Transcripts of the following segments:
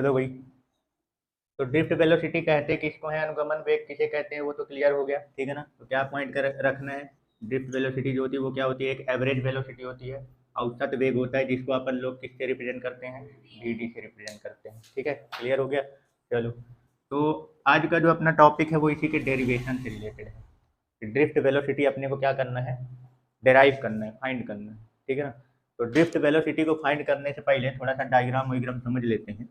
चलो भाई, तो ड्रिफ्ट वेलोसिटी कहते किसको है, अनुगमन वेग किसे कहते हैं, वो तो क्लियर हो गया। ठीक है ना। तो क्या पॉइंट कर रखना है, ड्रिफ्ट वेलोसिटी जो होती है वो क्या होती है, एक एवरेज वेलोसिटी होती है। औसत वेग होता है जिसको अपन लोग किससे रिप्रेजेंट करते हैं, डी से रिप्रेजेंट करते हैं। ठीक है, क्लियर हो गया। चलो, तो आज का जो अपना टॉपिक है वो इसी के डेरिवेशन से रिलेटेड है। ड्रिफ्ट वेलोसिटी अपने को क्या करना है, डेराइव करना है, फाइंड करना है। ठीक है ना। तो ड्रिफ्ट वेलोसिटी को फाइंड करने से पहले थोड़ा सा डायग्राम वाइग्राम समझ लेते हैं।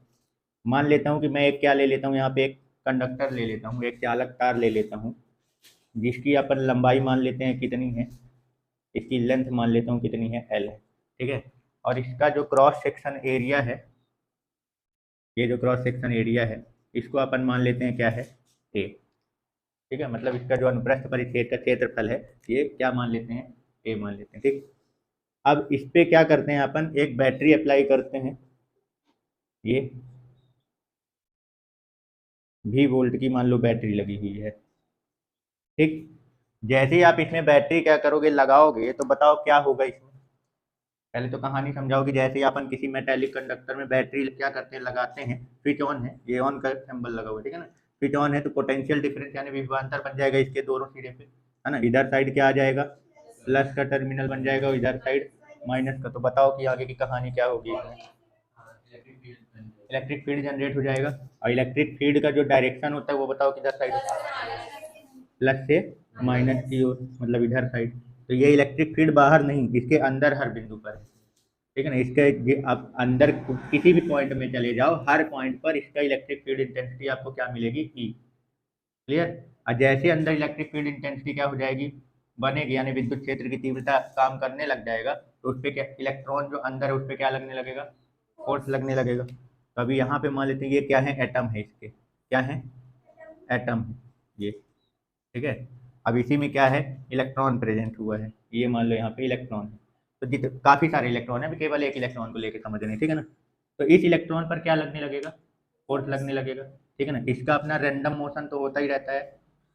मान लेता हूँ कि मैं एक क्या ले लेता हूँ, यहाँ पे एक कंडक्टर ले लेता हूँ, एक चालक तार ले लेता हूँ, जिसकी अपन लंबाई मान लेते हैं कितनी है, इसकी लेंथ मान लेता हूँ कितनी है, एल है। ठीक है। और इसका जो क्रॉस सेक्शन एरिया है, ये जो क्रॉस सेक्शन एरिया है, इसको अपन मान लेते हैं क्या है, ए। ठीक है, मतलब इसका जो अनुप्रस्थ परिच्छेद का क्षेत्रफल है, ये क्या मान लेते हैं, ए मान लेते हैं। ठीक। अब इस पे क्या करते हैं, अपन एक बैटरी अप्लाई करते हैं, ये भी वोल्ट की मान लो बैटरी लगी हुई है। ठीक। जैसे ही आप इसमें बैटरी क्या करोगे, लगाओगे, तो बताओ क्या होगा इसमें। पहले तो कहानी समझाओ कि जैसे ही अपन किसी मेटेलिक कंडक्टर में बैटरी क्या करते हैं, लगाते हैं, स्विच ऑन है, ये ऑन का सिंबल लगा हुआ है। ठीक है ना। स्विच ऑन है तो पोटेंशियल डिफरेंस यानी विभवांतर बन जाएगा इसके दोनों सिरे पे, है ना। इधर साइड क्या आ जाएगा, प्लस का टर्मिनल बन जाएगा, और इधर साइड माइनस का। तो बताओ कि आगे की कहानी क्या होगी इसमें, इलेक्ट्रिक फील्ड जनरेट हो जाएगा। और इलेक्ट्रिक फील्ड का जो डायरेक्शन होता है वो बताओ किधर साइड, प्लस से माइनस की ओर, मतलब इधर साइड। तो ये इलेक्ट्रिक फील्ड बाहर नहीं, इसके अंदर हर बिंदु पर है। ठीक है ना। इसके आप अंदर किसी भी पॉइंट में चले जाओ, हर पॉइंट पर इसका इलेक्ट्रिक फील्ड इंटेंसिटी आपको क्या मिलेगी, ई। क्लियर। और जैसे अंदर इलेक्ट्रिक फील्ड इंटेंसिटी क्या हो जाएगी, बनेगी, यानी विद्युत क्षेत्र की तीव्रता काम करने लग जाएगा, तो उस पर क्या, इलेक्ट्रॉन जो अंदर है उस पर क्या लगने लगेगा, फोर्स लगने लगेगा। तो अभी यहाँ पे मान लेते हैं ये क्या है, एटम है, इसके क्या है, एटम है ये। ठीक है। अब इसी में क्या है, इलेक्ट्रॉन प्रेजेंट हुआ है, ये मान लो यहाँ पे इलेक्ट्रॉन है। तो जित काफ़ी सारे इलेक्ट्रॉन है, अभी केवल एक इलेक्ट्रॉन को लेकर समझ रहे हैं। ठीक है ना। तो इस इलेक्ट्रॉन पर क्या लगने लगेगा, फोर्स लगने लगेगा। ठीक है ना। इसका अपना रैंडम मोशन तो होता ही रहता है,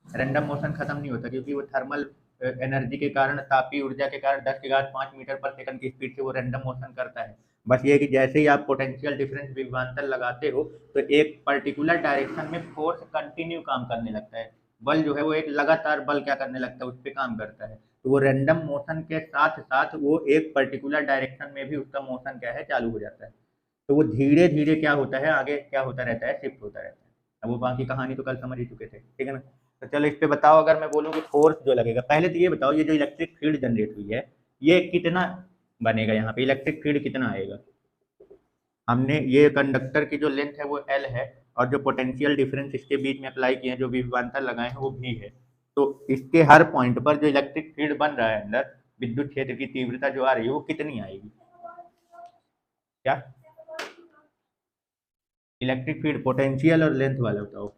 रैंडम मोशन खत्म नहीं होता, क्योंकि वो थर्मल एनर्जी के कारण, तापीय ऊर्जा के कारण 10 की घात 5 मीटर पर सेकंड की स्पीड से वो रैंडम मोशन करता है। बस ये कि जैसे ही आप पोटेंशियल डिफरेंस विभवांतर लगाते हो, तो एक पर्टिकुलर डायरेक्शन में फोर्स कंटिन्यू काम करने लगता है। बल जो है वो एक लगातार बल क्या करने लगता है, उस पर काम करता है। तो वो रैंडम मोशन के साथ साथ वो एक पर्टिकुलर डायरेक्शन में भी उसका मोशन क्या है, चालू हो जाता है। तो वो धीरे धीरे क्या होता है, आगे क्या होता रहता है, शिफ्ट होता रहता है। अब वो बाकी कहानी तो कल समझ ही चुके थे। ठीक है ना। तो चलो इस पे बताओ, अगर मैं बोलूँ कि फोर्स जो लगेगा, पहले तो ये बताओ, ये जो इलेक्ट्रिक फील्ड जनरेट हुई है, ये कितना बनेगा, यहाँ पे इलेक्ट्रिक फील्ड कितना आएगा। हमने ये कंडक्टर की जो लेंथ है वो एल है, और जो पोटेंशियल डिफरेंस इसके बीच में अप्लाई किए हैं, जो विभवांतर लगाए हैं, वो भी है। तो इसके हर पॉइंट पर जो इलेक्ट्रिक फील्ड बन रहा है अंदर, विद्युत क्षेत्र की तीव्रता जो आ रही है वो कितनी आएगी, क्या, इलेक्ट्रिक फील्ड पोटेंशियल और लेंथ वाला बताओ।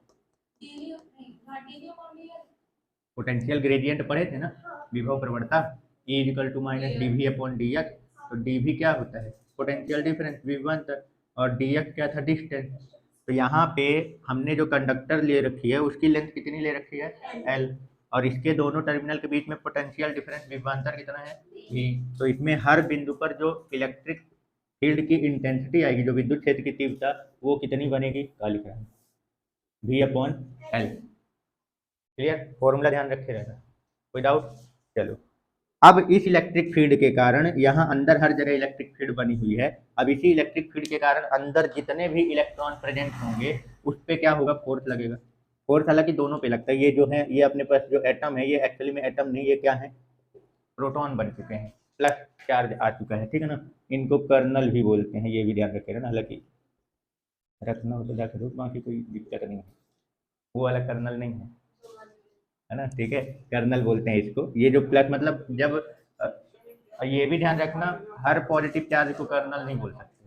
पोटेंशियल ग्रेडियंट पढ़े थे ना, विभव प्रवणता, E equal to minus D V upon D X. तो डी वी क्या होता है, पोटेंशियल डिफरेंस विभवांतर, और डी एक्स क्या था, डिस्टेंस। तो यहाँ पे हमने जो कंडक्टर ले रखी है उसकी लेंथ कितनी ले रखी है, एल, और इसके दोनों टर्मिनल के बीच में पोटेंशियल डिफरेंस विभवांतर कितना है, वी। तो इसमें हर बिंदु पर जो इलेक्ट्रिक फील्ड की इंटेंसिटी आएगी, जो विद्युत क्षेत्र की तीव्रता, वो कितनी बनेगी, काली लिखा V upon L. Clear, formula ध्यान रखे रहना, कोई डाउट। चलो, अब इस इलेक्ट्रिक फील्ड के कारण यहाँ अंदर हर जगह इलेक्ट्रिक फील्ड बनी हुई है। अब इसी इलेक्ट्रिक फील्ड के कारण अंदर जितने भी इलेक्ट्रॉन प्रेजेंट होंगे, उस पर क्या होगा, फोर्स लगेगा। फोर्स हालांकि दोनों पे लगता है, ये जो है, ये अपने पास जो एटम है, ये एक्चुअली में एटम नहीं, ये क्या है, प्रोटॉन बन चुके हैं, प्लस चार्ज आ चुका है। ठीक है ना। इनको कर्नल भी बोलते हैं, ये भी ध्यान रखेगा ना, हालांकि रखना हो तो जाकर दो, बाकी कोई दिक्कत नहीं है, वो वाला कर्नल नहीं है ना। ठीक है, कर्नल बोलते हैं इसको। ये जो प्लस मतलब जब ये भी ध्यान रखना, हर पॉजिटिव चार्ज को कर्नल नहीं बोल सकते।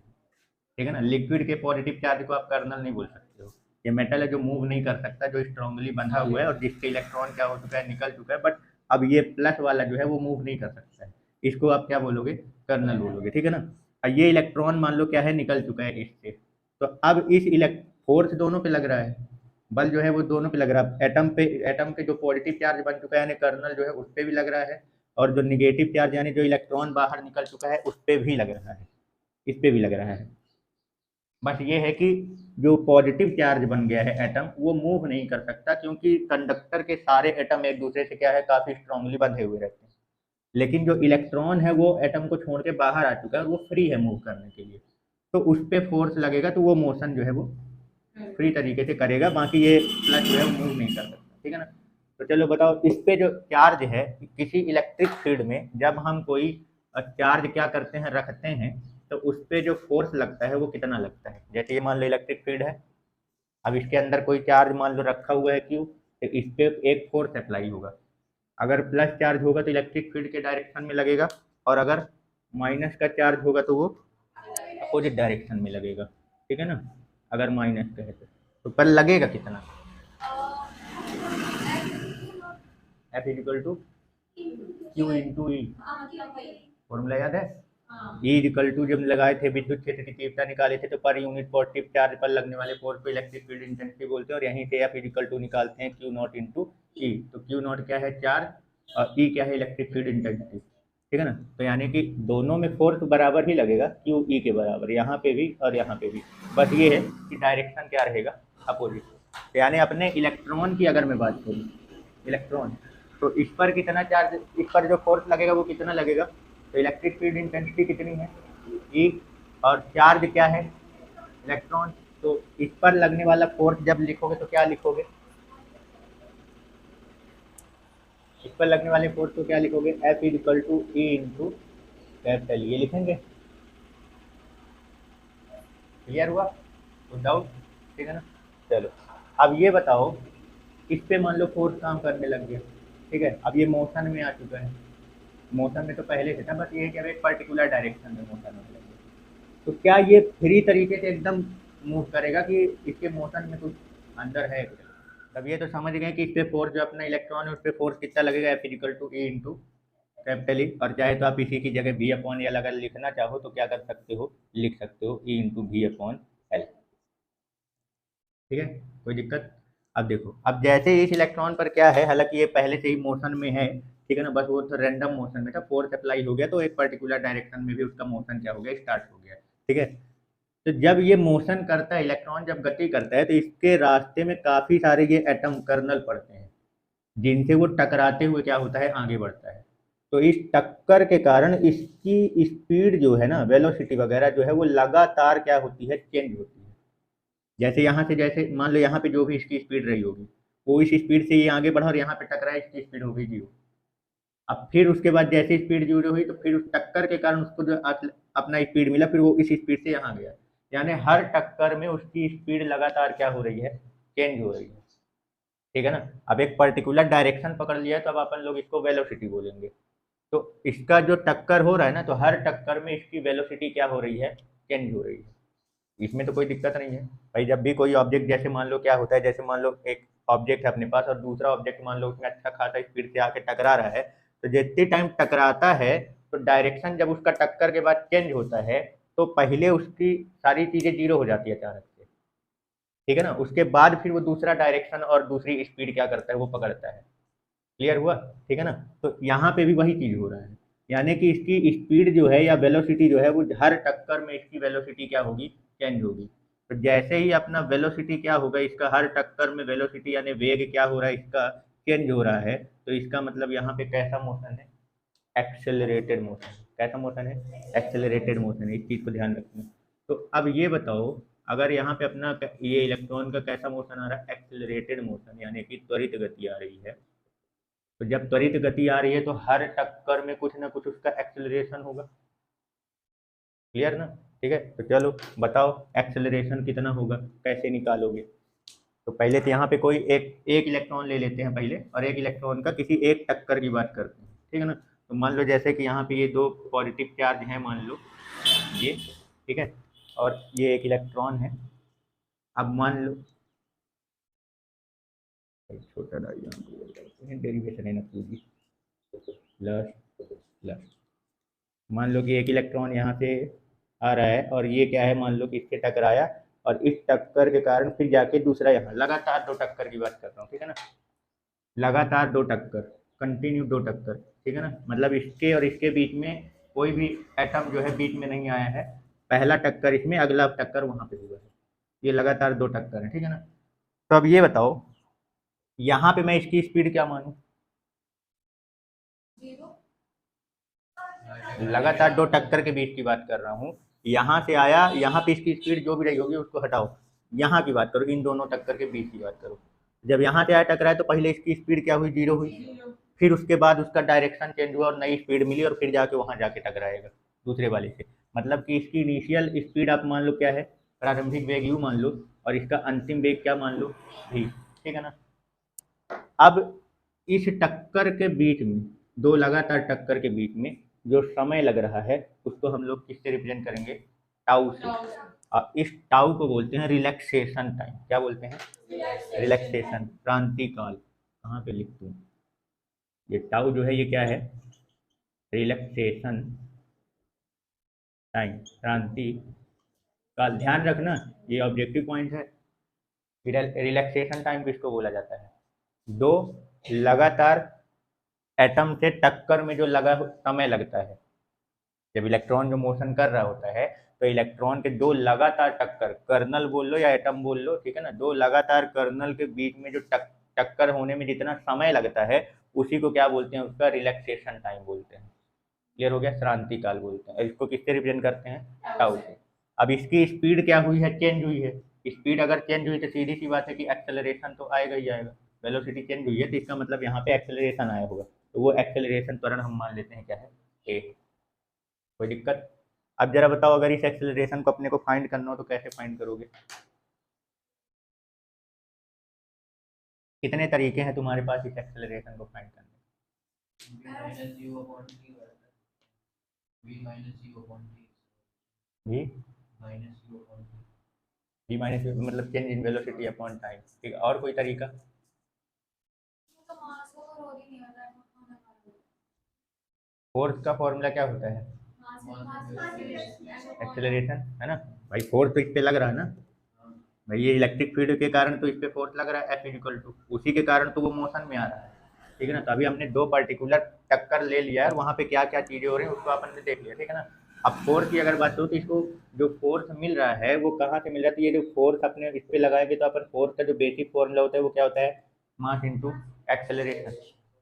ठीक है ना। लिक्विड के पॉजिटिव चार्ज को आप कर्नल नहीं बोल सकते हो। ये मेटल है जो मूव नहीं कर सकता, जो स्ट्रांगली बंधा हुआ है, और जिसके इलेक्ट्रॉन क्या हो चुका है, निकल चुका है। बट अब ये प्लस वाला जो है वो मूव नहीं कर सकता है, इसको आप क्या बोलोगे, कर्नल बोलोगे। ठीक है ना। और ये इलेक्ट्रॉन मान लो क्या है, निकल चुका है इससे। तो अब इस इलेक्ट फोर्स दोनों पे लग रहा है, बल जो है वो दोनों पे लग रहा है। एटम पे, एटम के जो पॉजिटिव चार्ज बन चुका है यानी कर्नल जो है, उस पर भी लग रहा है, और जो निगेटिव चार्ज यानी जो इलेक्ट्रॉन बाहर निकल चुका है, उस पर भी लग रहा है, इस पे भी लग रहा है। बस ये है कि जो पॉजिटिव चार्ज बन गया है एटम वो मूव नहीं कर सकता, क्योंकि कंडक्टर के सारे एटम एक दूसरे से क्या है, काफी स्ट्रांगली बंधे हुए रहते हैं। लेकिन जो इलेक्ट्रॉन है वो एटम को छोड़ के बाहर आ चुका है और वो फ्री है मूव करने के लिए। तो उस पे फोर्स लगेगा तो वो मोशन जो है वो फ्री तरीके से करेगा, बाकी ये प्लस जो है वो मूव नहीं कर सकता। ठीक है ना। तो चलो बताओ, इस पे जो चार्ज है किसी इलेक्ट्रिक फील्ड में, जब हम कोई चार्ज क्या करते हैं, रखते हैं, तो उस पे जो फोर्स लगता है वो कितना लगता है। जैसे ये मान लो इलेक्ट्रिक फील्ड है, अब इसके अंदर कोई चार्ज मान लो रखा हुआ है क्यू, तो इस पे एक फोर्स अप्लाई होगा। अगर प्लस चार्ज होगा तो इलेक्ट्रिक फील्ड के डायरेक्शन में लगेगा, और अगर माइनस का चार्ज होगा तो वो अपोजिट डायरेक्शन में लगेगा। ठीक है ना। अगर माइनस का है तो पर लगेगा कितना। F equal to Q into E, formula याद है। ई इजिकल टू जब लगाए थे विद्युत क्षेत्र की तीव्रता निकाले थे, तो पर यूनिट पॉजिटिव चार्ज पर लगने वाले फोर्स को इलेक्ट्रिक फील्ड इंटेंसिटी बोलते हैं, और यहीं से एफ इजिकल टू निकालते हैं क्यू नॉट इंटू ई। तो क्यू नॉट क्या है, चार्ज, और ई क्या है, इलेक्ट्रिक फील्ड इंटेंसिटी। ठीक है ना। तो यानी कि दोनों में फोर्स बराबर ही लगेगा, क्यू ई के बराबर, यहाँ पे भी और यहाँ पे भी। बस ये है कि डायरेक्शन क्या रहेगा, अपोजिट। तो यानी अपने इलेक्ट्रॉन की अगर मैं बात करूँ, इलेक्ट्रॉन, तो इस पर कितना चार्ज, इस पर जो फोर्स लगेगा वो कितना लगेगा। तो इलेक्ट्रिक फील्ड इंटेंसिटी कितनी है, ई, और चार्ज क्या है, इलेक्ट्रॉन। तो इस पर लगने वाला फोर्स जब लिखोगे तो क्या लिखोगे, इस पर लगने वाले फोर्स को क्या लिखोगे, F is equal to E into capital, ये लिखेंगे। क्लियर हुआ, नो डाउट। ठीक है ना। चलो अब ये बताओ, इस पे मान लो फोर्स काम करने लग गया। ठीक है, अब ये मोशन में आ चुका है। मोशन में तो पहले से था, बस ये है कि अब एक पर्टिकुलर डायरेक्शन में मोशन होने लग गया। तो क्या ये फ्री तरीके से एकदम मूव करेगा कि इसके मोशन में कुछ अंदर है। तब ये तो समझ गए कि इस पे फोर्स जो अपना इलेक्ट्रॉन है उस पे फोर्स कितना लगेगा, F equal to E into capital E. और चाहे तो आप इसी की जगह भी अपॉन एल अगर लिखना चाहो तो क्या कर सकते हो, लिख सकते हो ई इंटू भी अपॉन एल। ठीक है, कोई दिक्कत। अब देखो, अब जैसे इस इलेक्ट्रॉन पर क्या है, हालांकि ये पहले से ही मोशन में है, ठीक है ना, बस वो तो रैंडम मोशन में था, फोर्स अप्लाई हो गया तो एक पर्टिकुलर डायरेक्शन में भी उसका मोशन क्या हो गया, स्टार्ट हो गया। ठीक है। तो जब ये मोशन करता है, इलेक्ट्रॉन जब गति करता है, तो इसके रास्ते में काफी सारे ये एटम कर्नल पड़ते हैं, जिनसे वो टकराते हुए क्या होता है, आगे बढ़ता है। तो इस टक्कर के कारण इसकी स्पीड जो है ना, वेलोसिटी वगैरह जो है वो लगातार क्या होती है, चेंज होती है। जैसे यहाँ से, जैसे मान लो यहाँ पे जो भी इसकी स्पीड रही होगी, वो इस स्पीड से ये आगे बढ़ा और यहाँ पे टकरा, इसकी स्पीड हो गई जीरो। अब फिर उसके बाद जैसे स्पीड जीरो हुई, तो फिर उस टक्कर के कारण उसको जो अपना स्पीड मिला, फिर वो इस स्पीड से यहाँ गया। यानी हर टक्कर में उसकी स्पीड लगातार क्या हो रही है, चेंज हो रही है। ठीक है ना। अब एक पर्टिकुलर डायरेक्शन पकड़ लिया है, तो अब अपन लोग इसको वेलोसिटी बोलेंगे। तो इसका जो टक्कर हो रहा है ना, तो हर टक्कर में इसकी वेलोसिटी क्या हो रही है, चेंज हो रही है। इसमें तो कोई दिक्कत नहीं है भाई। जब भी कोई ऑब्जेक्ट, जैसे मान लो क्या होता है, जैसे मान लो एक ऑब्जेक्ट है अपने पास और दूसरा ऑब्जेक्ट मान लो उसमें अच्छा खासा स्पीड से आके टकरा रहा है, तो जितने टाइम टकराता है, तो डायरेक्शन जब उसका टक्कर के बाद चेंज होता है, तो पहले उसकी सारी चीजें जीरो हो जाती है अचानक से। ठीक है ना। उसके बाद फिर वो दूसरा डायरेक्शन और दूसरी स्पीड क्या करता है, वो पकड़ता है। क्लियर हुआ। ठीक है ना। तो यहाँ पे भी वही चीज हो रहा है, यानी कि इसकी स्पीड जो है या वेलोसिटी जो है, वो हर टक्कर में इसकी वेलोसिटी क्या होगी, चेंज होगी। तो जैसे ही अपना वेलोसिटी क्या होगा, इसका हर टक्कर में वेलोसिटी यानी वेग क्या हो रहा है, इसका चेंज हो रहा है, तो इसका मतलब यहाँ पे कैसा मोशन है, एक्सेलरेटेड मोशन। कैसा मोशन है, एक्सेलरेटेड मोशन है, इस चीज को ध्यान रखना। तो अब ये बताओ, अगर यहाँ पे अपना ये इलेक्ट्रॉन का कैसा मोशन आ रहा है, एक्सेलरेटेड मोशन, यानी कि त्वरित गति आ रही है। तो जब त्वरित गति आ रही है, तो हर टक्कर में कुछ ना कुछ उसका एक्सेलरेशन होगा। क्लियर ना। ठीक है। तो चलो बताओ, एक्सेलरेशन कितना होगा, कैसे निकालोगे। तो पहले तो यहाँ पे कोई एक एक इलेक्ट्रॉन ले लेते हैं पहले, और एक इलेक्ट्रॉन का किसी एक टक्कर की बात करते हैं। ठीक है ना। तो मान लो जैसे कि यहाँ पे ये दो पॉजिटिव चार्ज हैं, मान लो ये, ठीक है, और ये एक इलेक्ट्रॉन है। अब मान लो, छोटा डायग्राम डेरिवेशन है ना पूरी, प्लस प्लस, मान लो कि एक इलेक्ट्रॉन यहाँ से आ रहा है, और ये क्या है, मान लो कि इससे टकराया, और इस टक्कर के कारण फिर जाके दूसरा, यहाँ लगातार दो टक्कर की बात कर रहा हूँ। ठीक है ना। लगातार दो टक्कर, कंटिन्यू दो टक्कर। ठीक है ना। मतलब इसके और इसके बीच में कोई भी एटम जो है बीच में नहीं आया है, पहला टक्कर इसमें, अगला टक्कर वहां पे हुआ है, ये लगातार दो टक्कर है, ठीक है ना। तो अब ये बताओ यहाँ पे मैं इसकी स्पीड क्या मानूं, लगातार दो टक्कर के बीच की बात कर रहा हूँ। यहाँ से आया, यहाँ पे इसकी स्पीड जो भी रही होगी उसको हटाओ, यहाँ की बात करो, इन दोनों टक्कर के बीच की बात करो। जब यहाँ से आया टकराया तो पहले इसकी स्पीड क्या हुई, जीरो हुई, फिर उसके बाद उसका डायरेक्शन चेंज हुआ और नई स्पीड मिली और फिर जाके वहां जाके टकराएगा दूसरे वाले से। मतलब कि इसकी इनिशियल स्पीड आप मान लो क्या है, प्रारंभिक वेग यू मान लो, और इसका अंतिम वेग क्या मान लो, भी, ठीक है ना। अब इस टक्कर के बीच में, दो लगातार टक्कर के बीच में जो समय लग रहा है उसको हम लोग किससे रिप्रेजेंट करेंगे, टाउ से। और इस टाउ को बोलते हैं रिलैक्सेशन टाइम। क्या बोलते हैं, रिलैक्सेशन, क्रांति काल। कहाँ पे लिख दूँ, ये टाउ जो है ये क्या है, रिलैक्सेशन टाइम, क्रांति काल। ध्यान रखना ये ऑब्जेक्टिव पॉइंट है। रिलैक्सेशन टाइम किसको बोला जाता है, दो लगातार एटम से टक्कर में जो लगा समय लगता है। जब इलेक्ट्रॉन जो मोशन कर रहा होता है तो इलेक्ट्रॉन के दो लगातार टक्कर, कर्नल बोल लो या एटम बोल लो, ठीक है ना, दो लगातार कर्नल के बीच में जो टक्कर होने में जितना समय लगता है उसी को क्या बोलते हैं, उसका रिलैक्सेशन टाइम बोलते हैं। क्लियर हो गया, क्रांति काल बोलते हैं। इसको किससे रिप्रेजेंट करते हैं, टाउ से। अब इसकी स्पीड क्या हुई है, चेंज हुई है। स्पीड अगर चेंज हुई तो सीधी सी बात है कि एक्सेलरेशन तो आएगा ही आएगा। वेलोसिटी चेंज हुई है तो इसका मतलब यहाँ पे एक्सेलरेशन आया होगा, तो वो एक्सेलरेशन त्वरण हम मान लेते हैं क्या है, ए। कोई दिक्कत। अब जरा बताओ अगर इस एक्सेलरेशन को अपने को फाइंड करना हो तो कैसे फाइंड करोगे, कितने तरीके हैं तुम्हारे पास इस एक्सेलरेशन को फाइंड करने जी, v माइनस यू मतलब change in velocity upon time, ठीक है। और कोई तरीका, फोर्स का फॉर्मूला क्या होता है, एक्सेलरेशन, है ना भाई। फोर्स तो इस पे लग रहा है ना भाई, ये इलेक्ट्रिक फील्ड के कारण तो इस पे फोर्स लग रहा है, एफ इक्वल टू, उसी के कारण तो वो मोशन में आ रहा है, ठीक है ना। तो अभी हमने दो पर्टिकुलर टक्कर ले लिया है, वहाँ पे क्या क्या चीजें हो रही हैं उसको अपन ने देख लिया, ठीक है ना। अब फोर्स की अगर बात करूँ तो इसको जो फोर्स मिल रहा है वो कहाँ से मिल रहा है, तो ये जो फोर्स अपने इस पे लगाएंगे तो अपन फोर्स का जो बेसिक फॉर्मूला होता है वो क्या होता है, मास इंटू एक्सेलरेशन।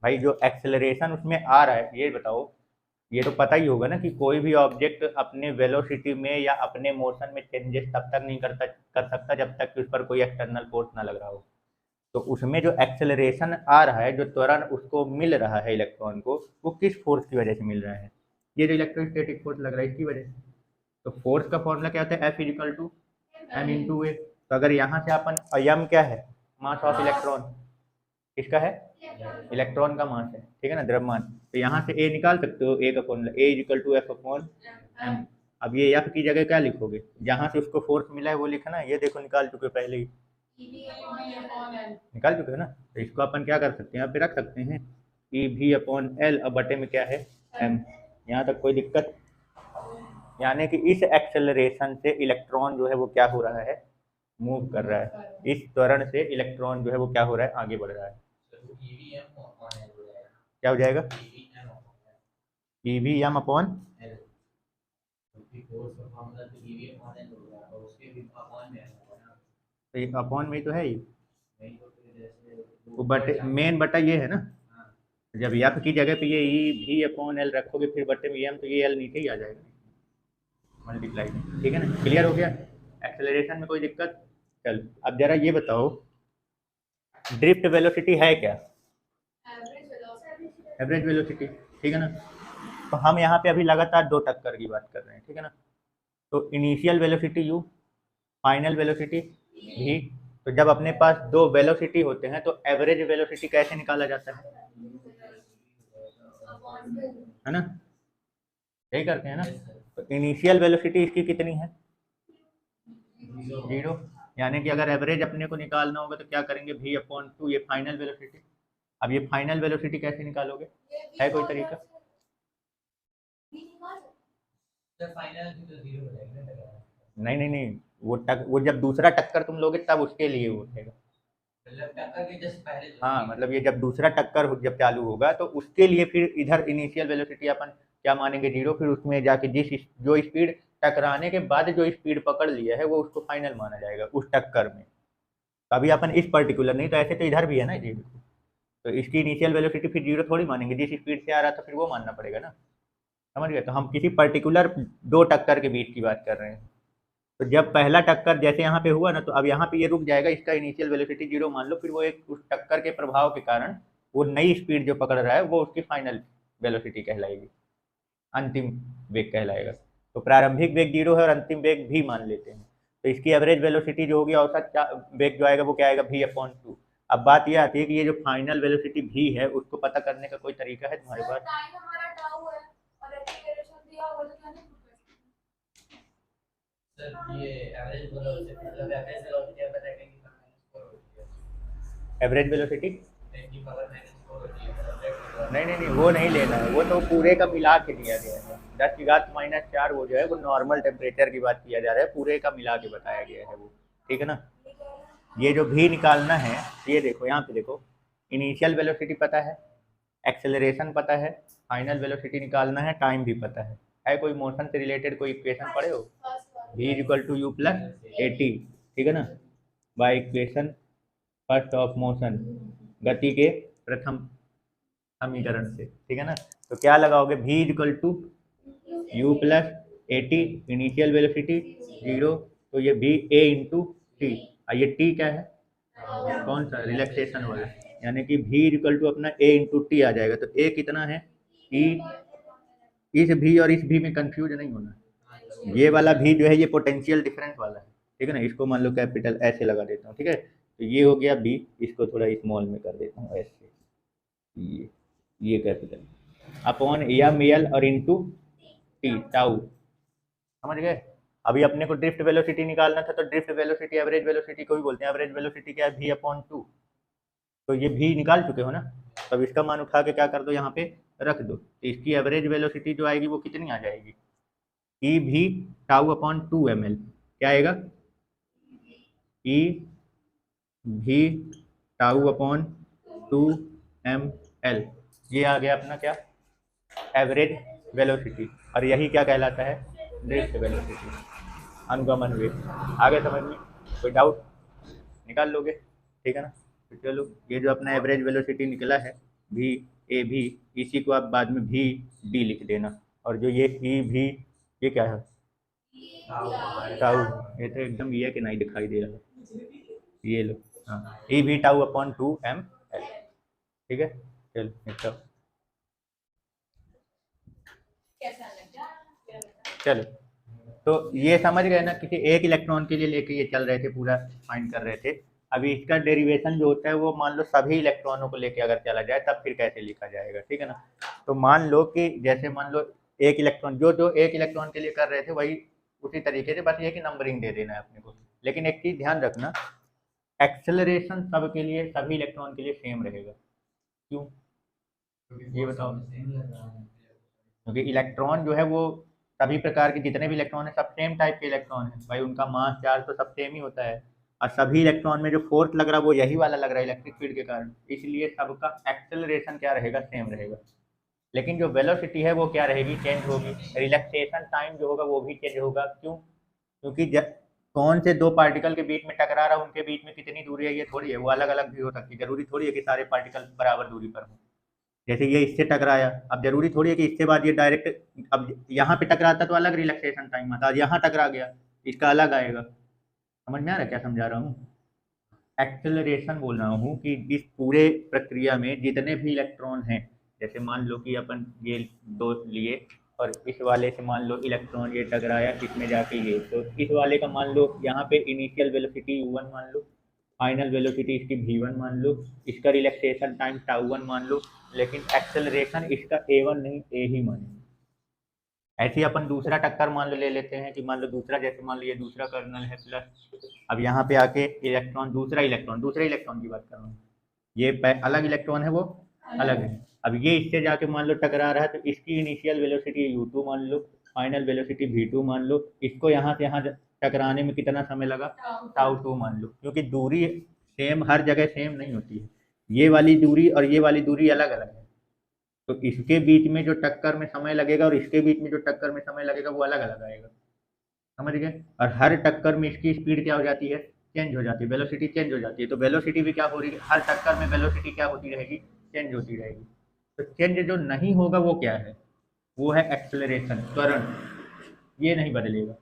भाई जो एक्सेलरेशन उसमें आ रहा है, ये बताओ, ये तो पता ही होगा ना कि कोई भी ऑब्जेक्ट अपने वेलोसिटी में या अपने मोशन में चेंजेस तब तक नहीं कर सकता जब तक कि उस पर कोई एक्सटर्नल फोर्स ना लग रहा हो। तो उसमें जो एक्सेलरेशन आ रहा है, जो त्वरण उसको मिल रहा है इलेक्ट्रॉन को, वो किस फोर्स की वजह से मिल रहा है, ये जो इलेक्ट्रोस्टैटिक फोर्स लग रहा है इसकी वजह से। तो फोर्स का फॉर्मूला क्या होता है, F equal to M into A. तो अगर यहाँ से अपन, एम क्या है, मास ऑफ इलेक्ट्रॉन, किसका है, इलेक्ट्रॉन का मास है, ठीक है ना, द्रव्यमान। तो यहाँ से ए निकाल सकते हो, ए का formula A equal to F upon M. अब ये एफ की जगह क्या लिखोगे, जहाँ से उसको फोर्स मिला है वो लिखना, ये देखो निकाल चुके पहले ही, निकाल चुके हो ना। तो इसको अपन क्या कर सकते हैं, यहाँ पे रख सकते हैं ई भी अपॉन एल, अब बटे में क्या है, एम। यहाँ तक कोई दिक्कत, यानी कि इस एक्सेलरेशन से इलेक्ट्रॉन जो है वो क्या हो रहा है, मूव कर रहा है। इस त्वरण से इलेक्ट्रॉन जो है वो क्या हो रहा है, आगे बढ़ रहा है। क्या हो जाएगा, ई वी एम अपॉन, तो ये अपॉन में तो है ही, वो बटे मेन बटा ये है ना, जब एफ की जगह पे ये ई भी अपॉन एल रखोगे फिर बटे में एम, तो ये एल नीचे ही आ जाएगा मल्टीप्लाई में, ठीक है ना। क्लियर हो गया, एक्सेलरेशन में कोई दिक्कत। चल अब जरा ये बताओ ड्रिफ्ट वेलोसिटी है क्या, एवरेज वेलोसिटी, ठीक है ना। तो हम यहाँ पे अभी लगातार दो टक्कर की बात कर रहे हैं, ठीक है ना। तो initial velocity you, final velocity भी। तो जब अपने पास दो वेलोसिटी होते हैं तो एवरेज वेलोसिटी कैसे निकाला जाता है ना, यही करते हैं ना। तो इनिशियल वेलोसिटी इसकी कितनी है, जीरो। यानी कि अगर एवरेज अपने को निकालना होगा तो क्या करेंगे, भी अपॉन टू, ये फाइनल वेलोसिटी। अब ये फाइनल वेलोसिटी कैसे निकालोगे, है कोई तरीका, नहीं नहीं नहीं, वो जब दूसरा टक्कर तुम लोगे तब उसके लिए वो उठेगा, हाँ मतलब ये जब दूसरा टक्कर जब चालू होगा तो उसके लिए फिर इधर इनिशियल वेलोसिटी अपन क्या मानेंगे, जीरो। फिर उसमें जाके जिस जो स्पीड टकराने के बाद जो स्पीड पकड़ लिया है वो उसको फाइनल माना जाएगा उस टक्कर में। अभी अपन इस पर्टिकुलर नहीं, तो ऐसे तो इधर भी है ना जी, तो इसकी इनिशियल वेलोसिटी फिर जीरो थोड़ी मानेंगे, जिस स्पीड से आ रहा था फिर वो मानना पड़ेगा ना, समझ गए। तो हम किसी पर्टिकुलर दो टक्कर के बीच की बात कर रहे हैं। तो जब पहला टक्कर जैसे यहाँ पे हुआ ना, तो अब यहाँ पे ये रुक जाएगा, इसका इनिशियल वेलोसिटी जीरो मान लो, फिर वो एक उस टक्कर के प्रभाव के कारण वो नई स्पीड जो पकड़ रहा है वो उसकी फाइनल वेलोसिटी कहलाएगी, अंतिम वेग कहलाएगा। तो प्रारंभिक वेग जीरो है और अंतिम वेग भी मान लेते हैं। तो इसकी एवरेज वेलोसिटी जो होगी, औसत वेग जो आएगा वो क्या आएगा, v/2। अब बात यह आती है कि ये जो फाइनल वेलोसिटी v है उसको पता करने का कोई तरीका है तुम्हारे पास? एवरेज वेलोसिटी नहीं, वो नहीं लेना है, वो तो पूरे का मिला के दिया गया है। 10⁻⁻⁴ वो जो है वो नॉर्मल टेम्परेचर की बात किया जा रहा है, पूरे का मिला के बताया गया है वो, ठीक है ना। ये जो भी निकालना है, ये देखो यहाँ पे देखो, इनिशियल वेलोसिटी पता है, एक्सेलरेशन पता है, फाइनल वेलोसिटी निकालना है, टाइम भी पता है कोई मोशन से रिलेटेड कोई इक्वेशन पढ़े हो? v=u+at, ठीक है ना, by equation first of motion, गति के प्रथम समीकरण से, ठीक है ना। तो क्या लगाओगे, v=u+at, इनिशियल वेलोसिटी जीरो, तो ये v a/t, ये t क्या है, कौन सा, रिलैक्सेशन वाला, यानी कि v अपना a/t आ जाएगा। तो a कितना है, e, इस v और इस v में कंफ्यूज नहीं होना, ये वाला v जो है ये पोटेंशियल डिफरेंस वाला है, ठीक है ना। इसको मान लो कैपिटल ऐसे लगा देता हूँ, ठीक है। तो ये हो गया v, इसको थोड़ा स्मॉल में कर देता हूँ ऐसे, ये कैपिटल अपॉन ml और इंटू t, टाउ, समझ गए। अभी अपने को ड्रिफ्ट वेलोसिटी निकालना था, तो ड्रिफ्ट वेलोसिटी एवरेज वेलोसिटी को भी बोलते हैं, एवरेज वेलोसिटी क्या है, v/2। तो ये v निकाल चुके हो ना, तब इसका मान उठा के क्या कर दो, यहाँ पे रख दो। तो इसकी एवरेज वेलोसिटी जो आएगी वो कितनी आ जाएगी, e/v/2 क्या आएगा, e/v/2 ये आ गया अपना क्या, एवरेज वेलोसिटी। और यही क्या कहलाता है, ड्रिफ्ट वेलोसिटी, अनुगमन वेग। आगे समझ में, कोई डाउट, निकाल लोगे, ठीक है ना। तो चलो, ये जो अपना एवरेज वेलोसिटी निकला है v/a/v, इसी को आप बाद में v/d लिख देना। और जो ये e/v, ये क्या है, टाउ, ये तो एकदम ये कि नहीं दिखाई दे रहा, ये लो, हाँ, e/v/2 ठीक है। चलो निकलो, चलो। तो ये समझ गए ना, किसी एक इलेक्ट्रॉन के लिए लेके ये चल रहे थे, पूरा फाइंड कर रहे थे। अभी इसका डेरिवेशन जो होता है वो मान लो सभी इलेक्ट्रॉनों को लेके अगर चला जाए तब फिर कैसे लिखा जाएगा, ठीक है ना। तो मान लो कि जैसे मान लो एक इलेक्ट्रॉन, जो एक इलेक्ट्रॉन के लिए कर रहे थे वही उसी तरीके से, बस ये कि नंबरिंग दे देना है अपने को। लेकिन एक चीज़ ध्यान रखना, एक्सेलरेशन सबके लिए, सभी इलेक्ट्रॉन के लिए सेम रहेगा। क्यों, ये बताओ। क्योंकि इलेक्ट्रॉन जो है वो सभी प्रकार के जितने भी इलेक्ट्रॉन है सब सेम टाइप के इलेक्ट्रॉन है भाई, उनका मास चार्ज तो सब सेम ही होता है। और सभी इलेक्ट्रॉन में जो फोर्स लग रहा है वो यही वाला लग रहा है इलेक्ट्रिक फील्ड के कारण, इसलिए सबका एक्सेलरेशन क्या रहेगा, सेम रहेगा। लेकिन जो वेलोसिटी है वो क्या रहेगी, चेंज होगी। रिलैक्सेशन टाइम जो होगा वो भी चेंज होगा। क्यों, क्योंकि कौन से दो पार्टिकल के बीच में टकरा रहा है, उनके बीच में कितनी दूरी है ये थोड़ी है, वो अलग अलग भी हो सकती है। जरूरी थोड़ी है कि सारे पार्टिकल बराबर दूरी पर हों। जैसे ये इससे टकराया, अब जरूरी थोड़ी है कि इसके बाद ये डायरेक्ट, अब यहाँ पे टकराता तो अलग रिलैक्सेशन टाइम आता, यहाँ टकरा गया इसका अलग आएगा। समझ में आ रहा है क्या समझा रहा हूँ, एक्सेलरेशन बोल रहा हूँ कि इस पूरे प्रक्रिया में जितने भी इलेक्ट्रॉन हैं, जैसे मान लो कि अपन ये दो लिए और इस वाले से मान लो इलेक्ट्रॉन ये टकराया इसमें जाके ये, तो इस वाले का मान लो यहाँ पे इनिशियल वेलोसिटी u1 मान लो, फाइनल वेलोसिटी इसकी v1 मान लो, इसका रिलैक्सेशन टाइम τ1 मान लो, लेकिन एक्सेलरेशन इसका a1 नहीं a ही मानेंगे। ऐसे ही अपन दूसरा टक्कर मान लो ले लेते हैं कि मान लो दूसरा, जैसे मान लो ये दूसरा कर्नल है प्लस, अब यहाँ पे आके इलेक्ट्रॉन, दूसरे इलेक्ट्रॉन की बात कर रहा हूँ, ये अलग इलेक्ट्रॉन है वो अलग है। अब ये इससे जाके मान लो टकरा रहा है, तो इसकी इनिशियल वेलोसिटी u2 मान लो, फाइनल वेलोसिटी v2 मान लो, इसको यहाँ से यहाँ टकराने में कितना समय लगा, τ2 मान लो। क्योंकि दूरी सेम हर जगह सेम नहीं होती है, ये वाली दूरी और ये वाली दूरी अलग अलग है, तो इसके बीच में जो टक्कर में समय लगेगा और इसके बीच में जो टक्कर में समय लगेगा वो अलग अलग आएगा। समझ गए। और हर टक्कर में इसकी स्पीड क्या हो जाती है, चेंज हो जाती है, वेलोसिटी चेंज हो जाती है। तो वेलोसिटी भी क्या हो रही है, हर टक्कर में वेलोसिटी क्या होती रहेगी, चेंज होती रहेगी। तो चेंज जो नहीं होगा वो क्या है, वो है एक्सेलरेशन, त्वरण। ये नहीं बदलेगा।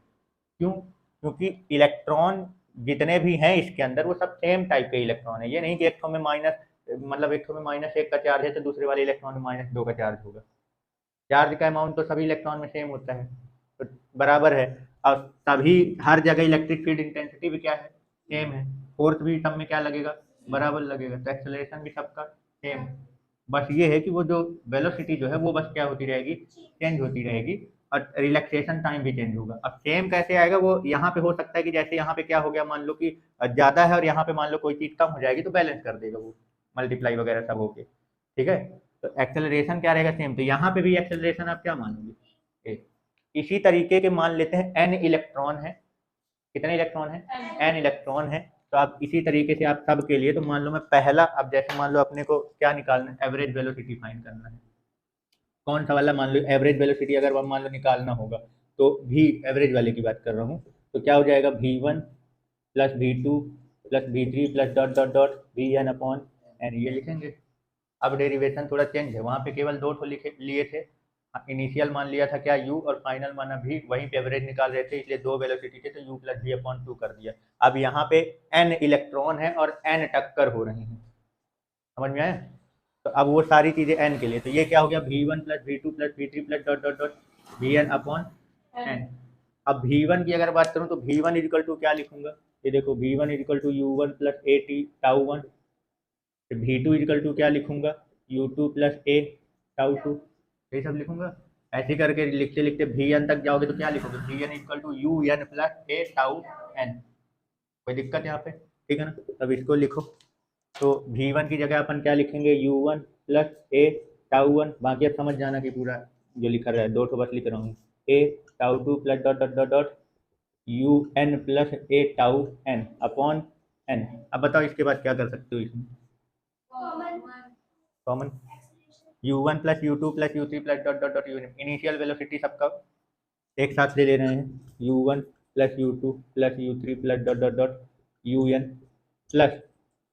क्यों? क्योंकि इलेक्ट्रॉन जितने भी हैं इसके अंदर वो सब सेम टाइप के इलेक्ट्रॉन है। ये नहीं कि एक ठो में माइनस, मतलब एक ठो में -1 का चार्ज है तो दूसरे वाले इलेक्ट्रॉन में -2 का चार्ज होगा। चार्ज का अमाउंट तो सभी इलेक्ट्रॉन में सेम होता है, तो बराबर है। और तभी हर जगह इलेक्ट्रिक फील्ड इंटेंसिटी भी क्या है, सेम है। फोर्स भी सब में क्या लगेगा, बराबर लगेगा। तो एक्सेलरेशन भी सबका सेम है। बस ये है कि वो जो वेलोसिटी जो है वो बस क्या होती रहेगी, चेंज होती रहेगी। और रिलैक्सेशन टाइम भी चेंज होगा। अब सेम कैसे आएगा, वो यहाँ पे हो सकता है कि जैसे यहाँ पे क्या हो गया, मान लो कि ज़्यादा है और यहाँ पे मान लो कोई चीज़ कम हो जाएगी तो बैलेंस कर देगा वो, मल्टीप्लाई वगैरह सब होके। ठीक है। तो एक्सेलरेशन क्या रहेगा, सेम। तो यहाँ पे भी एक्सेलरेशन आप क्या मानोगे, ए। इसी तरीके के मान लेते हैं एन इलेक्ट्रॉन है। कितने इलेक्ट्रॉन है, एन इलेक्ट्रॉन है। तो आप इसी तरीके से आप सब के लिए, तो मान लो मैं पहला, अब जैसे मान लो अपने को क्या निकालना है, एवरेज वेलोसिटी फाइंड करना है। कौन सा वाला, मान लो एवरेज वेलोसिटी अगर मान लो निकालना होगा, तो भी एवरेज वाले की बात कर रहा हूँ। तो क्या हो जाएगा, V1 plus V2 plus V3 plus dot dot dot Vn upon N, ये लिखेंगे। अब डेरिवेशन थोड़ा चेंज है, वहाँ पे केवल दो ठो लिखे लिए थे। इनिशियल मान लिया था क्या, u, और फाइनल माना v। वहीं पे एवरेज निकाल रहे थे, इसलिए दो वेलोसिटी थे तो u प्लस v अपॉन 2 कर दिया। अब यहाँ पे n इलेक्ट्रॉन है और n टक्कर हो रही हैं। समझ में आया। तो अब वो सारी चीज़ें n के लिए, तो ये क्या हो गया, V1 plus V2 plus V3 plus dot dot dot Vn upon n। अब V1 की अगर बात करूँ तो V1 इजिकल टू क्या लिखूंगा, ये देखो, V1 equal to U1 plus AT tau 1। V2 equal to क्या लिखूंगा, U2 प्लस A टाउ 2। यही सब लिखूंगा। ऐसे करके लिखते लिखते Vn तक जाओगे तो क्या लिखोगे, Vn equal to UN plus A tau n। कोई दिक्कत यहाँ पे, ठीक है ना। तब इसको लिखो। तो V1 की जगह अपन क्या लिखेंगे, U1 प्लस A टाउ 1। बाकी अब समझ जाना कि पूरा जो लिखा रहा है, दो ठो बस लिख रहा हूँ, A tau 2 plus dot dot dot dot UN plus A tau n upon n। अब बताओ इसके बाद क्या कर सकते हो इसमें, common U1 plus U2 plus U3 plus dot dot dot UN। Initial velocity सबका एक साथ ले रहे हैं, U1 plus U2 plus U3 plus dot dot dot UN plus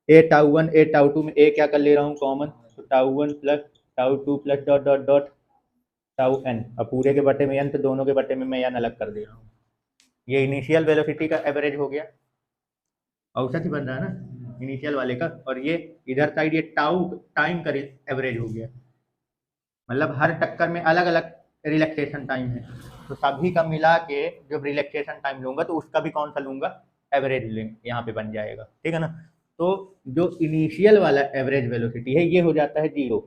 A tau 1 A tau 2 में A क्या कर ले रहा हूँ कॉमन, तो tau 1 plus tau 2 plus dot dot dot tau n। अब पूरे के बटे में n, तो दोनों के बटे में मैं n अलग कर दे रहा हूँ। ये इनिशियल वेलोसिटी का एवरेज हो गया, औसत ही बन रहा है ना इनिशियल वाले का। और ये इधर साइड ये टाउ टाइम का एवरेज हो गया, मतलब हर टक्कर में अलग अलग रिलैक्सेशन टाइम है। तो सभी का मिला के जब रिलैक्सेशन टाइम लूंगा तो उसका भी कौन सा लूंगा, एवरेज यहाँ पे बन जाएगा, ठीक है ना। तो जो इनिशियल वाला एवरेज वेलोसिटी है ये हो जाता है जीरो,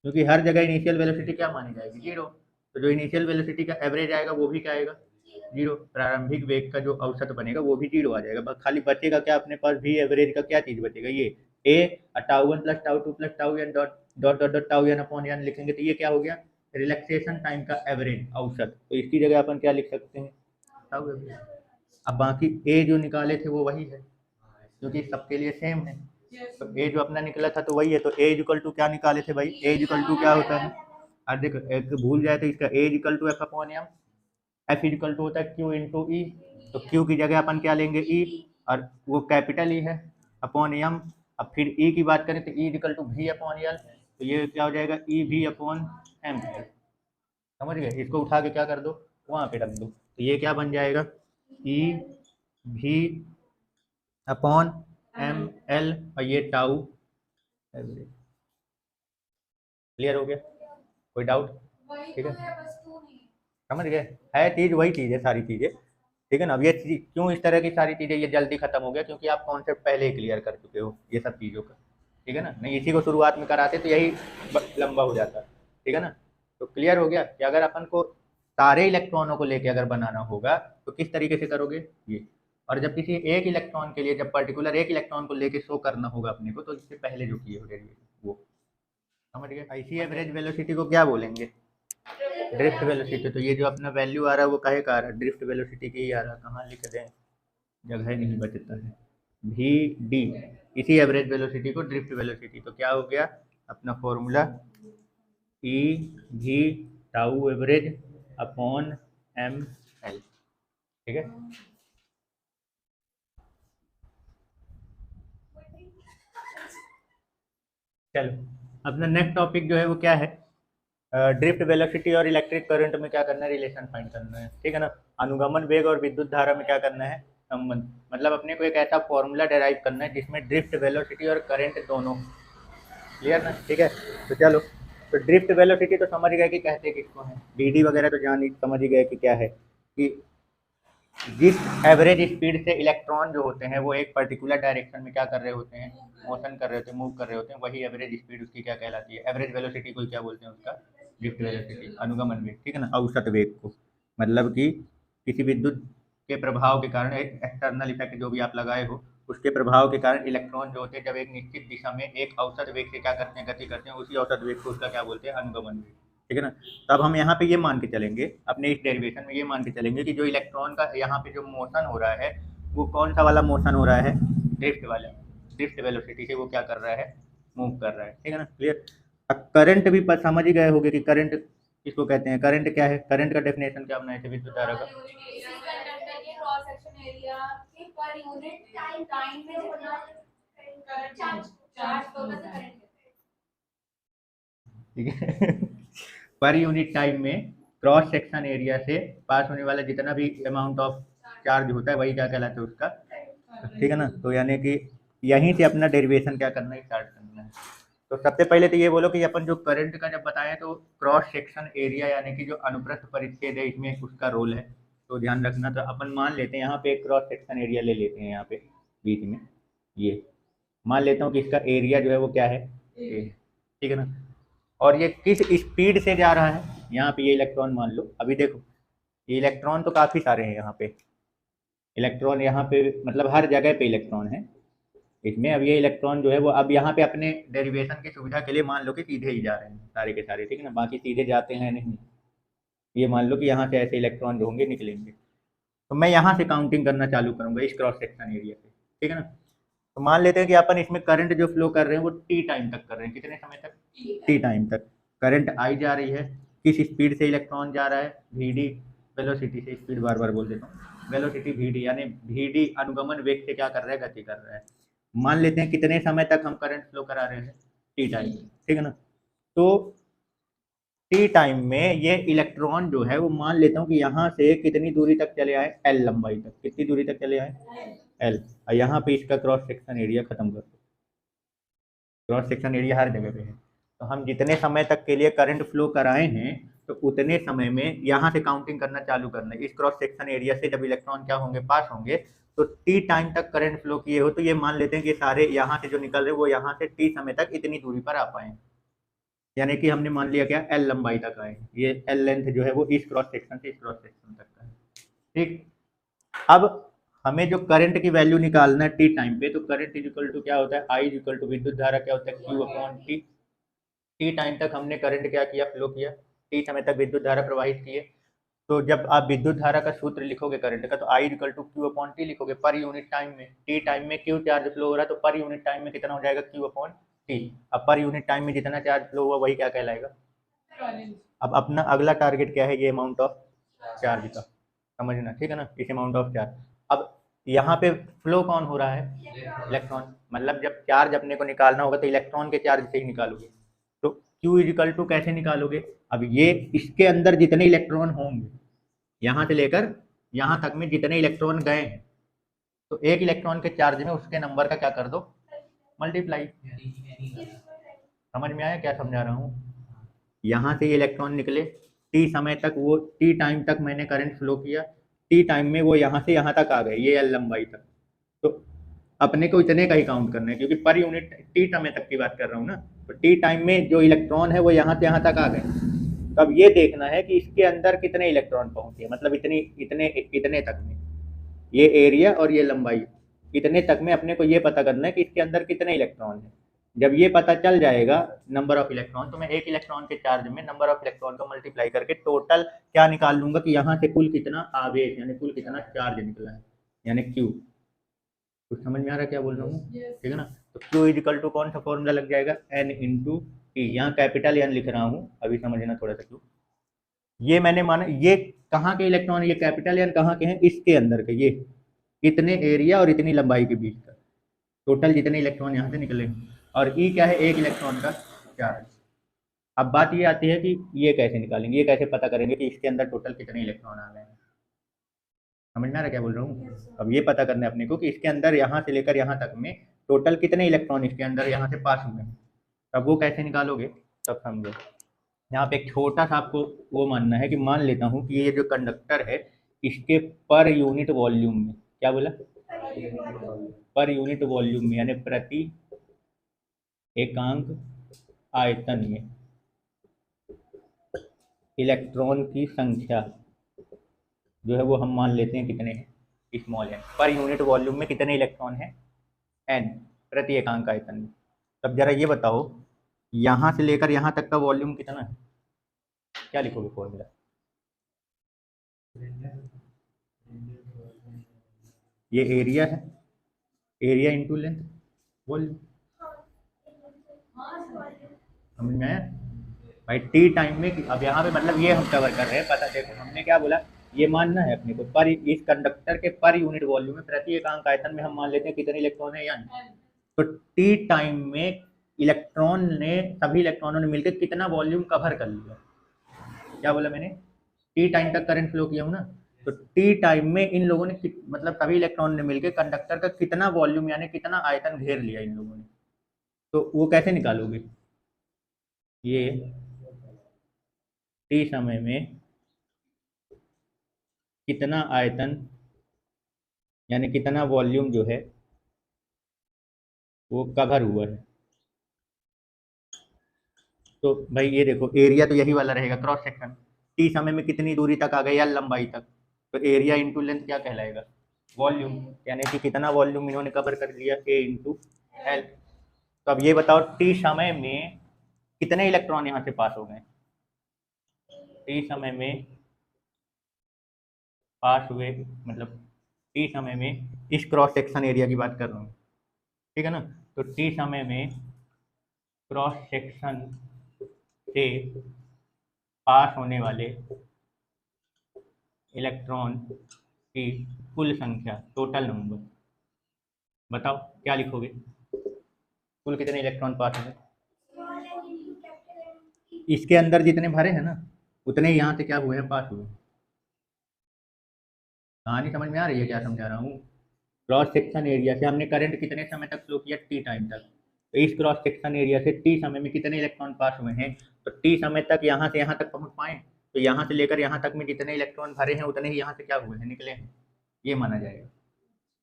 क्योंकि हर जगह इनिशियल वेलोसिटी क्या मानी जाएगी, जीरो। तो जो इनिशियल वेलोसिटी का एवरेज आएगा वो भी क्या आएगा, जीरो। प्रारंभिक वेग का जो औसत बनेगा वो भी जीरो आ जाएगा। बस खाली बचेगा क्या अपने पास, भी एवरेज का क्या चीज बचेगा, ये A tau 1 plus tau 2 plus tau N dot dot dot dot tau N upon N लिखेंगे तो ये क्या हो गया, रिलैक्सेशन टाइम का एवरेज, औसत। तो इसकी जगह अपन क्या लिख सकते हैं, टाउ एवरेज। अब बाकी ए जो निकाले थे वो वही है, क्योंकि सबके लिए सेम है। तो ए जो अपना निकला था तो वही है। तो ए इक्वल टू क्या निकाले थे भाई, ए इक्वल टू क्या होता है, अब देखो एक भूल जाए तो इसका A equal to F upon M. F equal to होता है क्यू इंटू ई। तो क्यू की जगह अपन क्या लेंगे, ई, और वो कैपिटल ई है, अपॉन एम। अब फिर ई की बात करें तो E equal to V upon L. तो ये क्या हो जाएगा, ई वी अपॉन एम। समझ गए, इसको उठा के क्या कर दो, वहाँ पे रख दो। तो ये क्या बन जाएगा, E V upon M L, और ये टाउ एवरेज। क्लियर हो गया, कोई डाउट, ठीक है। समझ गए, है चीज़ वही चीज़ है, सारी चीज़ें, ठीक है ना। अब ये चीज़ क्यों इस तरह की सारी चीज़ें ये जल्दी खत्म हो गया, क्योंकि आप कॉन्सेप्ट पहले ही क्लियर कर चुके हो ये सब चीज़ों का, ठीक है ना। नहीं इसी को शुरुआत में कराते तो यही लंबा हो जाता, ठीक है ना। तो क्लियर हो गया कि अगर अपन को सारे इलेक्ट्रॉनों को लेके अगर बनाना होगा तो किस तरीके से करोगे ये। और जब किसी एक इलेक्ट्रॉन के लिए, जब पर्टिकुलर एक इलेक्ट्रॉन को लेके शो करना होगा अपने को, तो इससे पहले जो किए हो वो, समझ गए। ऐसी एवरेज वेलोसिटी को क्या बोलेंगे, ड्रिफ्ट वेलोसिटी। तो ये जो अपना वैल्यू आ रहा है वो काहे का आ रहा है, ड्रिफ्ट वेलोसिटी की ही आ रहा है। कहाँ लिख दें, जगह ही नहीं बचता है। भी डी, इसी एवरेज वेलोसिटी को ड्रिफ्ट वेलोसिटी। तो क्या हो गया अपना फॉर्मूला, ई भी tau average upon M L. ठीक है। चलो अपना नेक्स्ट टॉपिक जो है वो क्या है, ड्रिफ्ट वेलोसिटी और इलेक्ट्रिक करंट में क्या करना है, रिलेशन फाइंड करना है, ठीक है ना। अनुगमन वेग और विद्युत धारा में क्या करना है, संबंध, मतलब अपने को एक ऐसा फॉर्मूला डेराइव करना है जिसमें ड्रिफ्ट वेलोसिटी और करंट दोनों, क्लियर ना, ठीक है। तो चलो, तो ड्रिफ्ट वेलोसिटी तो समझ गए कि कहते किसको है, डी वगैरह तो जान ही समझ ही गए कि क्या है, कि जिस एवरेज स्पीड से इलेक्ट्रॉन जो होते हैं वो एक पर्टिकुलर डायरेक्शन में क्या कर रहे होते हैं, मोशन कर रहे होते हैं, मूव कर रहे होते हैं, वही एवरेज स्पीड उसकी क्या कहलाती है, एवरेज वेलोसिटी को क्या बोलते हैं उसका, ड्रिफ्ट वेलोसिटी, अनुगमन वेग, ठीक है ना, औसत वेग को, मतलब कि किसी विद्युत के प्रभाव के कारण, एक एक्सटर्नल इफेक्ट जो भी आप लगाए हो उसके प्रभाव के कारण इलेक्ट्रॉन जो होते हैं जब एक निश्चित दिशा में एक औसत वेग से क्या करते हैं, गति करते हैं, उसी औसत वेग को उसका क्या बोलते हैं, अनुगमन वेग, ठीक है ना। तो अब हम यहाँ पे ये मान के चलेंगे, अपने इस डेरिवेशन में ये मान के चलेंगे कि जो इलेक्ट्रॉन का यहाँ पे जो मोशन हो रहा है वो कौन सा वाला मोशन हो रहा है, ड्रिफ्ट वाला, ड्रिफ्ट वेलोसिटी से वो क्या कर रहा है, मूव कर रहा है, ठीक है ना, क्लियर। अब करंट भी समझ ही गए होंगे कि करंट किसको कहते हैं, करंट क्या है, करंट का डेफिनेशन क्या बनाए थे विद्युत धारा का, ठीक है। पर यूनिट टाइम में क्रॉस सेक्शन एरिया से पास होने वाला जितना भी अमाउंट ऑफ चार्ज होता है वही क्या कहलाता है उसका, ठीक है ना। तो यानी कि यहीं से अपना डेरिवेशन क्या करना है, स्टार्ट करना है। तो सबसे पहले तो ये बोलो कि अपन जो करंट का जब बताएं तो क्रॉस सेक्शन एरिया यानी कि जो अनुप्रस्थ परिच्छेद है इसमें उसका रोल है, तो ध्यान रखना। तो अपन मान लेते हैं यहाँ पे एक क्रॉस सेक्शन एरिया ले लेते हैं, यहाँ पे बीच में ये मान लेता हूँ कि इसका एरिया जो है वो क्या है, ठीक है ना। और ये किस स्पीड से जा रहा है, यहाँ पे ये इलेक्ट्रॉन मान लो, अभी देखो ये इलेक्ट्रॉन तो काफ़ी सारे हैं यहाँ पे, इलेक्ट्रॉन यहाँ पे मतलब हर जगह पे इलेक्ट्रॉन है इसमें। अब ये इलेक्ट्रॉन जो है वो अब यहाँ पे अपने डेरिवेशन की सुविधा के लिए मान लो कि सीधे ही जा रहे हैं सारे के सारे, ठीक है ना, बाकी सीधे जाते हैं नहीं, ये मान लो कि यहाँ से ऐसे इलेक्ट्रॉन जो होंगे निकलेंगे, तो मैं यहाँ से काउंटिंग करना चालू करूँगा इस क्रॉस सेक्शन एरिया से, ठीक है ना। तो मान लेते हैं कि अपन इसमें करंट जो फ्लो कर रहे हैं वो टी टाइम तक कर रहे हैं, कितने समय तक, टी टाइम तक करंट आई जा रही है, किस स्पीड से इलेक्ट्रॉन जा रहा है, वी डी वेलोसिटी से, स्पीड बार बार बोल देता हूँ, वेलोसिटी वी डी यानी वी डी अनुगमन वेग से क्या कर रहा है, गति कर रहा है। मान लेते हैं कितने समय तक हम करंट फ्लो करा रहे हैं, टी टाइम, ठीक है ना। तो टी टाइम में ये इलेक्ट्रॉन जो है वो मान लेता हूँ कि यहाँ से कितनी दूरी तक चले आए, एल लंबाई तक, कितनी दूरी तक चले आए, एल, और यहाँ पे इसका क्रॉस सेक्शन एरिया खत्म कर दो, क्रॉस सेक्शन एरिया हर जगह पे है। तो हम जितने समय तक के लिए करंट फ्लो कराए हैं तो उतने समय में यहाँ से काउंटिंग करना चालू करना है, इस क्रॉस सेक्शन एरिया से जब इलेक्ट्रॉन क्या होंगे, पास होंगे, तो टी टाइम तक करंट फ्लो किए हो तो ये मान लेते हैं कि सारे यहाँ से जो निकल रहे वो यहाँ से टी समय तक इतनी दूरी पर आ पाए, यानी कि हमने मान लिया क्या, एल लंबाई तक आए, ये एल लेंथ जो है वो इस क्रॉस सेक्शन से इस क्रॉस सेक्शन तक का है, ठीक। अब हमें जो करंट की वैल्यू निकालना है टी टाइम पे, तो करंट इज इक्वल टू क्या होता है, आई इज इक्वल टू विद्युत धारा क्या होता है, Q upon T. T time तक हमने करंट क्या किया, फ्लो किया, टी समय तक विद्युत धारा प्रवाहित किए। तो जब आप विद्युत धारा का सूत्र लिखोगे करंट का तो I equal to Q upon T लिखोगे पर यूनिट टाइम में, टी टाइम में क्यू चार्ज फ्लो हो रहा है तो पर यूनिट टाइम में कितना हो जाएगा, क्यू अपॉन टी। अब पर यूनिट टाइम में जितना चार्ज फ्लो हुआ वही क्या कहलाएगा। अब अपना अगला टारगेट क्या है, ये अमाउंट ऑफ चार्ज का समझना, ठीक है ना, इस अमाउंट ऑफ चार्ज। अब यहाँ पे फ्लो कौन हो रहा है, इलेक्ट्रॉन, मतलब जब चार्ज अपने को निकालना होगा तो इलेक्ट्रॉन के चार्ज से ही निकालोगे। तो Q इजिकल टू कैसे निकालोगे, अब ये इसके अंदर जितने इलेक्ट्रॉन होंगे यहाँ से लेकर यहाँ तक में जितने इलेक्ट्रॉन गए हैं तो एक इलेक्ट्रॉन के चार्ज में उसके नंबर का क्या कर दो, मल्टीप्लाई। समझ में आया क्या समझा रहा हूँ, यहाँ से ये इलेक्ट्रॉन निकले, टी समय तक वो टी टाइम तक मैंने करंट फ्लो किया, टी टाइम में वो यहाँ से यहाँ तक आ गए, ये एल लंबाई तक। तो अपने को इतने का ही काउंट करना है क्योंकि पर यूनिट टी समय तक की बात कर रहा हूँ ना, तो टी टाइम में जो इलेक्ट्रॉन है वो यहाँ से यहाँ तक आ गए। तो अब ये देखना है कि इसके अंदर कितने इलेक्ट्रॉन पहुँचे, मतलब इतनी इतने इतने तक में, ये एरिया और ये लंबाई, इतने तक में अपने को ये पता करना है कि इसके अंदर कितने इलेक्ट्रॉन है। जब ये पता चल जाएगा नंबर ऑफ इलेक्ट्रॉन, तो मैं एक इलेक्ट्रॉन के चार्ज में नंबर ऑफ इलेक्ट्रॉन को मल्टीप्लाई करके टोटल क्या निकाल लूंगा कि यहाँ से कुल कितना आवेश यानी कुल कितना चार्ज निकला है, यानी क्यू। कुछ समझ में आ रहा है क्या बोल रहा हूँ, ठीक है ना। तो क्यू इज इक्वल टू कौन सा फॉर्मूला लग जाएगा, एन इंटू टी, यहाँ कैपिटल एन लिख रहा हूँ अभी समझना थोड़ा सा क्यों, ये मैंने माना, ये कहाँ के इलेक्ट्रॉन, ये कैपिटल एन कहाँ के हैं, इसके अंदर के, ये इतने एरिया और इतनी लंबाई के बीच का टोटल जितने इलेक्ट्रॉन यहाँ से निकले। और ई क्या है, एक इलेक्ट्रॉन का चार्ज। अब बात ये आती है कि ये कैसे निकालेंगे, ये कैसे पता करेंगे कि इसके अंदर टोटल कितने इलेक्ट्रॉन आ गए हैं। समझ में आ रहा है क्या बोल रहा हूँ? अब ये पता करना है अपने को कि इसके अंदर यहाँ से लेकर यहाँ तक में टोटल कितने इलेक्ट्रॉन इसके अंदर यहाँ से पास हुए हैं। तब वो कैसे निकालोगे, तब समझो। यहाँ पे एक छोटा सा आपको वो मानना है कि मान लेता हूँ कि ये जो कंडक्टर है इसके पर यूनिट वॉल्यूम में, क्या बोला, पर यूनिट वॉल्यूम में यानी प्रति एकांक आयतन में इलेक्ट्रॉन की संख्या जो है वो हम मान लेते हैं कितने हैं, स्मॉल एन। पर यूनिट वॉल्यूम में कितने इलेक्ट्रॉन हैं, एन, प्रति एकांक आयतन में। तब जरा ये बताओ यहाँ से लेकर यहाँ तक का वॉल्यूम कितना है, क्या लिखोगे फॉर्मूला? ये एरिया है, एरिया इंटू लेंथ वॉल्यूम। समझ में आया भाई? टी टाइम में, अब यहाँ पे मतलब ये हम कवर कर रहे हैं, पता देखो हमने क्या बोला, ये मानना है अपने को पर इस कंडक्टर के पर यूनिट वॉल्यूम में प्रति एकांक आयतन में हम मान लेते हैं कितने इलेक्ट्रॉन है या नहीं। तो टी टाइम में इलेक्ट्रॉन ने, सभी इलेक्ट्रॉनों ने मिलकर कितना वॉल्यूम कवर कर लिया, क्या बोला मैंने, टी टाइम तक करंट फ्लो किया हूँ ना। तो टी टाइम में इन लोगों ने मतलब सभी इलेक्ट्रॉन ने मिलकर कंडक्टर का कितना वॉल्यूम यानी कितना आयतन घेर लिया इन लोगों ने। तो वो कैसे निकालोगे, ये टी समय में कितना आयतन यानी कितना वॉल्यूम जो है वो कवर हुआ है। तो भाई ये देखो एरिया तो यही वाला रहेगा, क्रॉस सेक्शन। टी समय में कितनी दूरी तक आ गई या लंबाई तक, तो एरिया इंटू लेंथ क्या कहलाएगा, वॉल्यूम, यानी कि कितना वॉल्यूम इन्होंने कवर कर लिया, ए इंटू एल। तो अब ये बताओ टी समय में कितने इलेक्ट्रॉन यहाँ से पास हो गए, टी समय में पास हुए, मतलब टी समय में इस क्रॉस सेक्शन एरिया की बात कर रहा हूँ, ठीक है ना। तो टी समय में क्रॉस सेक्शन से पास होने वाले इलेक्ट्रॉन की कुल संख्या, टोटल नंबर, बताओ क्या लिखोगे, कुल कितने इलेक्ट्रॉन पास हुए, इसके अंदर जितने भरे हैं ना उतने यहाँ से क्या हुए हैं, पास हुए। कहानी समझ में आ रही है क्या समझा रहा हूँ? क्रॉस सेक्शन एरिया से हमने करंट कितने समय तक फ्लो किया, टी टाइम तक। तो इस क्रॉस सेक्शन एरिया से टी समय में कितने इलेक्ट्रॉन पास हुए हैं, तो टी समय तक यहाँ से यहाँ तक पहुँच पाए, तो यहाँ से लेकर यहाँ तक में जितने इलेक्ट्रॉन भरे हैं उतने ही यहाँ से क्या हुए हैं, निकले हैं, ये माना जाएगा।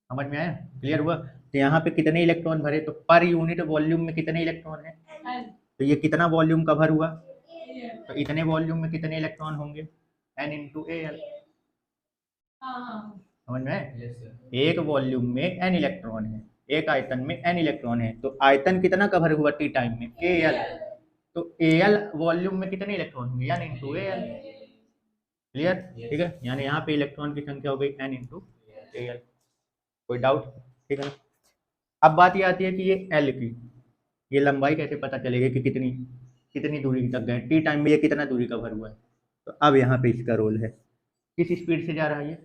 समझ में आया, क्लियर हुआ? तो यहाँ पे कितने इलेक्ट्रॉन भरे, तो पर यूनिट वॉल्यूम में कितने इलेक्ट्रॉन है, तो ये कितना वॉल्यूम कवर हुआ, तो इतने वॉल्यूम में कितने इलेक्ट्रॉन होंगे, एन इंटू ए एल। समझ में आया? एक वॉल्यूम में एन इलेक्ट्रॉन है, एक आयतन में एन इलेक्ट्रॉन है, तो आयतन कितना कवर हुआ टी टाइम में, ए एल। तो ए एल वॉल्यूम में कितने इलेक्ट्रॉन होंगे, N into A L. Clear? ठीक है, यानी यहाँ पे इलेक्ट्रॉन की संख्या हो गई एन इंटू ए एल। कोई डाउट? ठीक है ना। अब बात ये आती है कि ये एल की ये लंबाई कैसे पता चलेगी कि कितनी कितनी दूरी तक गए, टी टाइम में ये कितना दूरी कवर हुआ है। तो अब यहाँ पे इसका रोल है, किस स्पीड से जा रहा है ये,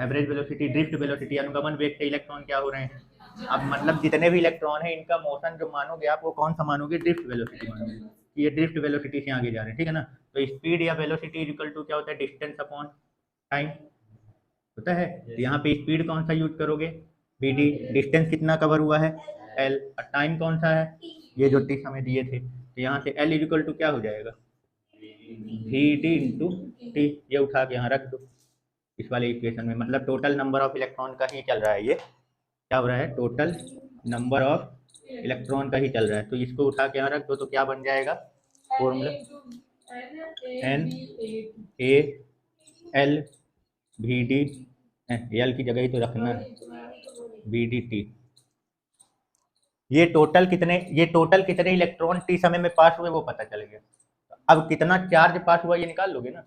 एवरेज वेलोसिटी, ड्रिफ्ट वेलोसिटी, अनुगमन वेग से इलेक्ट्रॉन क्या हो रहे हैं। अब मतलब जितने भी इलेक्ट्रॉन है इनका मोशन जो मानोगे आप वो कौन सा मानोगे, ड्रिफ्ट वेलोसिटी मानोगे, कि ये ड्रिफ्ट वेलोसिटी से आगे जा रहे हैं, ठीक है ना। तो स्पीड या वेलोसिटी इक्वल टू क्या होता है, डिस्टेंस अपॉन टाइम होता है। तो यहाँ पे स्पीड कौन सा यूज करोगे, बी डी, डिस्टेंस कितना कवर हुआ है, एल, और टाइम कौन सा है, ये जो टी समय दिए थे। तो यहाँ से एल इक्वल टू क्या हो जाएगा, वी डी इंटू टी, ये उठा के यहाँ रख दो इस वाले इक्वेशन में। मतलब टोटल नंबर ऑफ इलेक्ट्रॉन का ही चल रहा है, ये क्या हो रहा है, टोटल नंबर ऑफ इलेक्ट्रॉन का ही चल रहा है। तो इसको उठा के यहाँ रख दो, तो क्या बन जाएगा formula, N A L V D, L की जगह ही तो रखना है, वी डी टी। ये टोटल कितने इलेक्ट्रॉन टी समय में पास हुए वो पता चल गया। अब कितना चार्ज पास हुआ ये निकाल लोगे ना,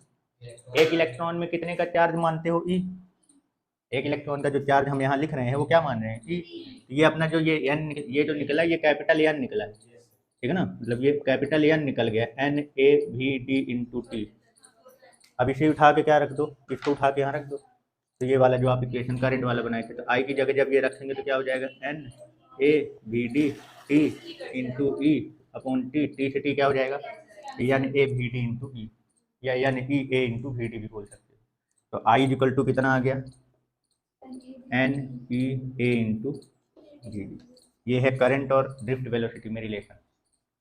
एक इलेक्ट्रॉन में कितने का चार्ज मानते हो, ई। एक इलेक्ट्रॉन का जो चार्ज हम यहाँ लिख रहे हैं वो क्या मान रहे हैं, ई। ये अपना जो ये एन, ये जो निकला ये कैपिटल एन निकला है, ठीक है ना, मतलब ये कैपिटल एन निकल गया, N A V D into T. अब इसे उठा के क्या रख दो, इसको उठा के यहाँ रख दो, तो ये वाला जो आप इक्वेशन करंट वाला बनाए थे, तो आई की जगह जब ये रखेंगे तो क्या हो जाएगा, N A V D T into E upon T, T से टी क्या हो जाएगा, N A V D into E, या N E A into V D भी बोल सकते हो। तो आई इक्वल टू कितना आ गया, N E A into V D. ये है करंट और ड्रिफ्ट वेलोसिटी में रिलेशन,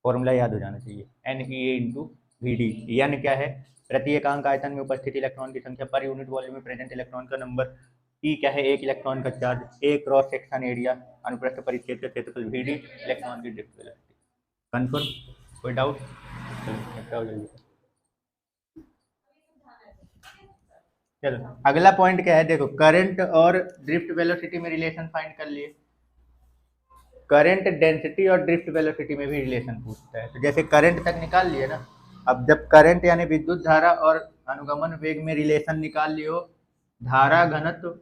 फॉर्मूला याद हो जाना चाहिए, N E A into V D. N क्या है, प्रति एकांक आयतन में उपस्थित इलेक्ट्रॉन की संख्या पर यूनिट वॉल्यूम में प्रेजेंट इलेक्ट्रॉन का नंबर। ई क्या है, एक इलेक्ट्रॉन का चार्ज, ए क्रॉस सेक्शन एरिया, अनुप्रस्थ परिच्छेद का क्षेत्रफल, वी डी इलेक्ट्रॉन की ड्रिफ्ट वेलोसिटी। कंफर्म, कोई डाउट? चलो जल्दी। चलो अगला पॉइंट क्या है, देखो करंट और ड्रिफ्ट वेलोसिटी में रिलेशन फाइंड कर लिए। करंट डेंसिटी और ड्रिफ्ट वेलोसिटी में भी रिलेशन पूछता है, तो जैसे करंट तक निकाल लिए ना, अब जब करंट यानी विद्युत धारा और अनुगमन वेग में रिलेशन निकाल लियो, धारा घनत्व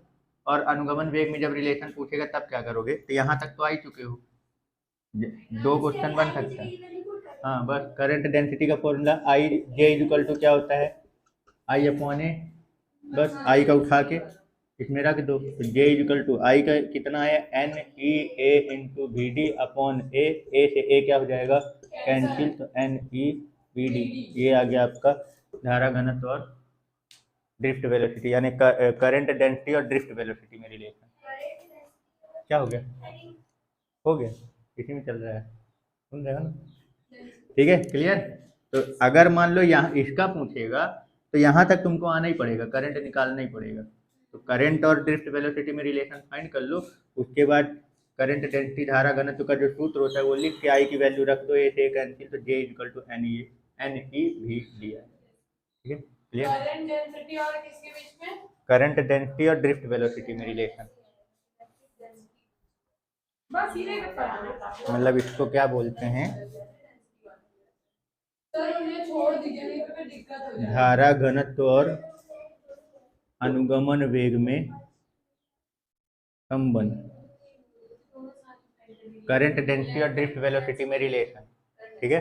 और अनुगमन वेग में जब रिलेशन पूछेगा तब क्या करोगे, तो यहाँ तक तो आ ही चुके हो, दो क्वेश्चन बन सकता है। हाँ बस करंट डेंसिटी का फॉर्मूला आई जे इक्वल टू क्या होता है, आई अपॉन ए, बस आई का उठा के इसमें रख दो, तो जे इक्वल टू आई का कितना है, N E A into V D upon A से ए क्या हो जाएगा, कैंसिल, तो एन ई वी डी, ये आ गया आपका धारा घनत्व और ड्रिफ्ट वेलोसिटी, यानी करंट डेंसिटी और ड्रिफ्ट वेलोसिटी में रिलेशन। क्या हो गया, हो गया, इसी में चल रहा है, सुन रहे हो ना, ठीक है, क्लियर। तो अगर मान लो यहाँ इसका पूछेगा तो यहाँ तक तुमको आना ही पड़ेगा, करंट निकालना ही पड़ेगा, तो करंट और ड्रिफ्ट वेलोसिटी में रिलेशन फाइंड कर लो, उसके बाद करंट डेंसिटी धारा घनत्व का जो सूत्र होता है वो लिख के आई की वैल्यू रख दो, ए से कैंसिल, तो J equal to N E V D है, ठीक है, क्लियर। करंट डेंसिटी और किसके बीच में, करंट डेंसिटी और ड्रिफ्ट वेलोसिटी में रिलेशन, बस मतलब इसको क्या बोलते हैं, छोड़ दीजिए, धारा घनत्व और अनुगमन वेग में संबंध, करंट डेंसिटी और ड्रिफ्ट वेलोसिटी में रिलेशन, ठीक है।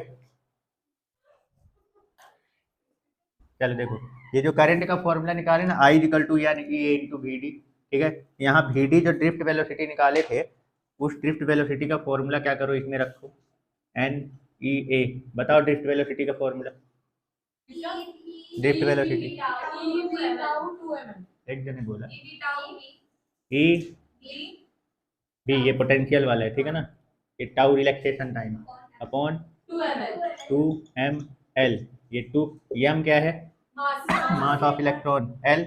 चलो देखो, ये जो करंट का फॉर्मूला निकाले ना, आई इक्वल टू यानी ई ए इंटू वी डी, ठीक है, यहाँ वी डी जो ड्रिफ्ट वेलोसिटी निकाले थे, उस ड्रिफ्ट वेलोसिटी का फॉर्मूला क्या करो, इसमें रखो, एन ई ए, बताओ ड्रिफ्ट वेलोसिटी का फॉर्मूला, ड्रिफ्ट वेलोसिटी, एक जने बोला ई बी, ये पोटेंशियल वाला है, ठीक है ना, ये tau relaxation time upon 2ml, ये 2m क्या है, मास ऑफ इलेक्ट्रॉन, एल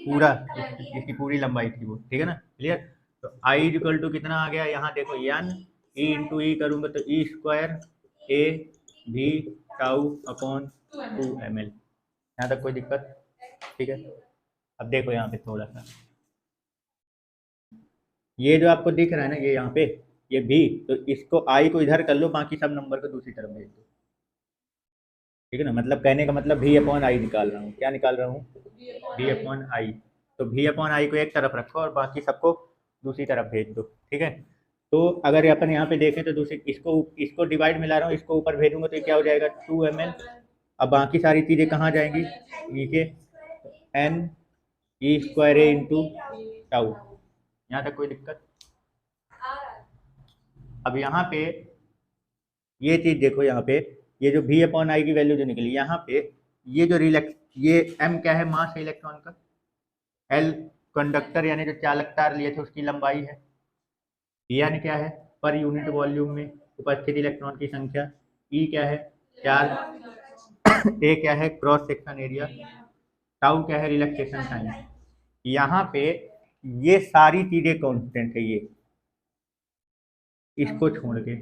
पूरा इसकी पूरी लंबाई थी वो, ठीक है ना, क्लियर। तो आई इक्वल टू कितना आ गया, यहाँ देखो एन ई इंटू ई करूँगा तो ई स्क्वायर ए भी टाउ अपॉन 2ml, यहाँ तक कोई दिक्कत, ठीक है। अब देखो यहाँ पे थोड़ा सा, ये जो आपको दिख रहा है ना, ये यहाँ पे ये भी, तो इसको आई को इधर कर लो, बाकी सब नंबर को दूसरी तरफ भेज दो, ठीक है ना, मतलब कहने का मतलब भी अपॉन आई निकाल रहा हूँ, क्या निकाल रहा हूँ, भी अपॉन आई, तो भी अपॉन आई को एक तरफ रखो और बाकी सबको दूसरी तरफ भेज दो, ठीक है। तो अगर अपन यहाँ पे देखें तो दूसरी इसको डिवाइड मिला रहा हूँ, इसको ऊपर भेजूंगा तो ये क्या हो जाएगा 2ml, अब बाकी सारी चीज़ें कहाँ जाएंगी, नीचे, एन ई स्क्वायर ए इंटू टाउ, यहाँ तक कोई दिक्कत। अब यहाँ पे ये चीज़ देखो, यहाँ पे ये जो भी अपॉन आई की वैल्यू जो निकली, यहाँ पे ये जो ये एम क्या है, मास है इलेक्ट्रॉन का, एल कंडक्टर यानी जो चालक तार लिए थे उसकी लंबाई है, एन क्या है, पर यूनिट वॉल्यूम में उपस्थित इलेक्ट्रॉन की संख्या, ई क्या है चार्ज, ए क्या है क्रॉस सेक्शन एरिया, टाउ क्या है रिलैक्सेशन टाइम। यहाँ पे ये सारी चीजें कांस्टेंट है, ये इसको छोड़ के।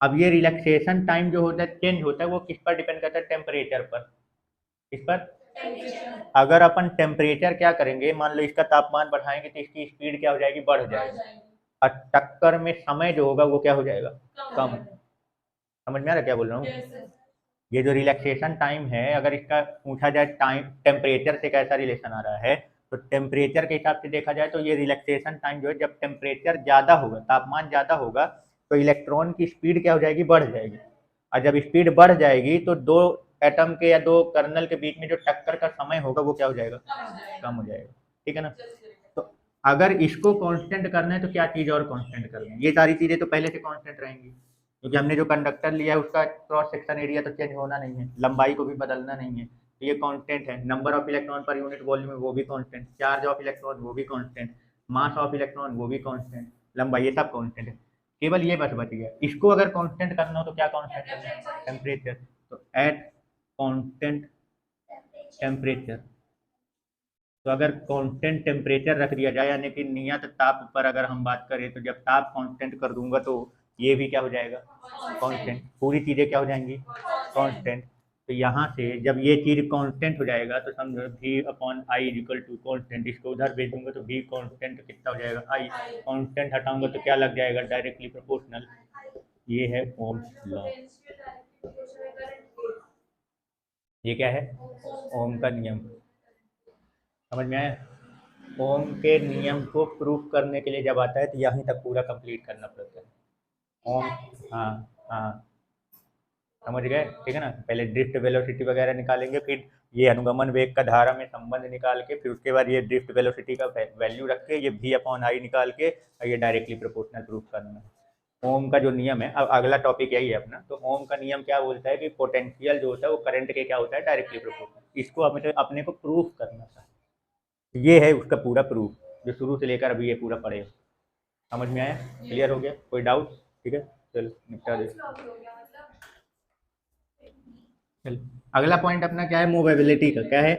अब ये रिलैक्सेशन टाइम जो होता है चेंज होता है, वो किस पर डिपेंड करता है, टेम्परेचर पर, किस पर, अगर अपन टेम्परेचर क्या करेंगे, मान लो इसका तापमान बढ़ाएंगे तो इसकी स्पीड क्या हो जाएगी, बढ़ जाएगी, और टक्कर में समय जो होगा वो क्या हो जाएगा, कम। समझ में आ रहा क्या बोल रहा हूँ। ये जो रिलैक्सेशन टाइम है, अगर इसका पूछा जाए टाइम टेम्परेचर से कैसा रिलेशन आ रहा है, तो टेम्परेचर के हिसाब से देखा जाए तो ये रिलैक्सेशन टाइम जो है, जब टेम्परेचर ज़्यादा होगा, तापमान ज़्यादा होगा, तो इलेक्ट्रॉन की स्पीड क्या हो जाएगी, बढ़ जाएगी, और जब स्पीड बढ़ जाएगी तो दो एटम के या दो कर्नल के बीच में जो टक्कर का समय होगा वो क्या हो जाएगा, कम हो जाएगा, ठीक है ना। तो अगर इसको कांस्टेंट करना है तो क्या चीज़ और कांस्टेंट करना है, ये सारी चीज़ें तो पहले से कांस्टेंट रहेंगी, क्योंकि हमने जो कंडक्टर लिया है उसका क्रॉस सेक्शन एरिया तो चेंज होना नहीं है, लंबाई को भी बदलना नहीं है, तो ये कांस्टेंट है। नंबर ऑफ इलेक्ट्रॉन पर यूनिट वॉल्यूम वो भी कांस्टेंट, चार्ज ऑफ इलेक्ट्रॉन वो भी कांस्टेंट, मास ऑफ इलेक्ट्रॉन वो भी कांस्टेंट, लंबाई, ये सब कांस्टेंट है। केवल ये बस बच गया, इसको अगर कांस्टेंट करना हो तो क्या कांस्टेंट करना है, टेम्परेचर। तो एट कांस्टेंट टेम्परेचर, तो अगर कांस्टेंट टेम्परेचर रख दिया जाए, यानी कि नियत ताप पर अगर हम बात करें, तो जब ताप कांस्टेंट कर दूंगा तो ये भी क्या हो जाएगा, कांस्टेंट, पूरी चीज़ें क्या हो जाएंगी, कांस्टेंट। तो यहाँ से जब ये चीज़ कांस्टेंट हो जाएगा तो समझो v upon I equal to constant, इसको उधर भेज दूंगा तो v कांस्टेंट कितना हो जाएगा, आई, कांस्टेंट हटाऊंगा तो क्या लग जाएगा, डायरेक्टली प्रोपोर्शनल। ये है ओम्स लॉ, ये क्या है, ओम का नियम, समझ में आया। ओम के नियम को प्रूफ करने के लिए जब आता है तो यहीं तक पूरा कंप्लीट करना पड़ता है ओम। हाँ हाँ, समझ गए, ठीक है ना। पहले ड्रिफ्ट वेलोसिटी वगैरह निकालेंगे, फिर ये अनुगमन वेग का धारा में संबंध निकाल के, फिर उसके बाद ये ड्रिफ्ट वेलोसिटी का वैल्यू रख के ये v अपॉन आई निकाल के और ये डायरेक्टली प्रोपोर्शनल प्रूफ करना है। ओम का जो नियम है, अब अगला टॉपिक यही है अपना। तो ओम का नियम क्या बोलता है कि पोटेंशियल जो होता है वो करंट के क्या होता है, डायरेक्टली प्रोपोर्शनल। इसको अपने को प्रूफ करना था, ये है उसका पूरा प्रूफ, जो शुरू से लेकर अभी ये पूरा पढ़ेगा। समझ में आया, क्लियर हो गया, कोई डाउट, ठीक है, चलो निपटा दे। चल अगला पॉइंट अपना क्या है, मूवेबिलिटी का। क्या है,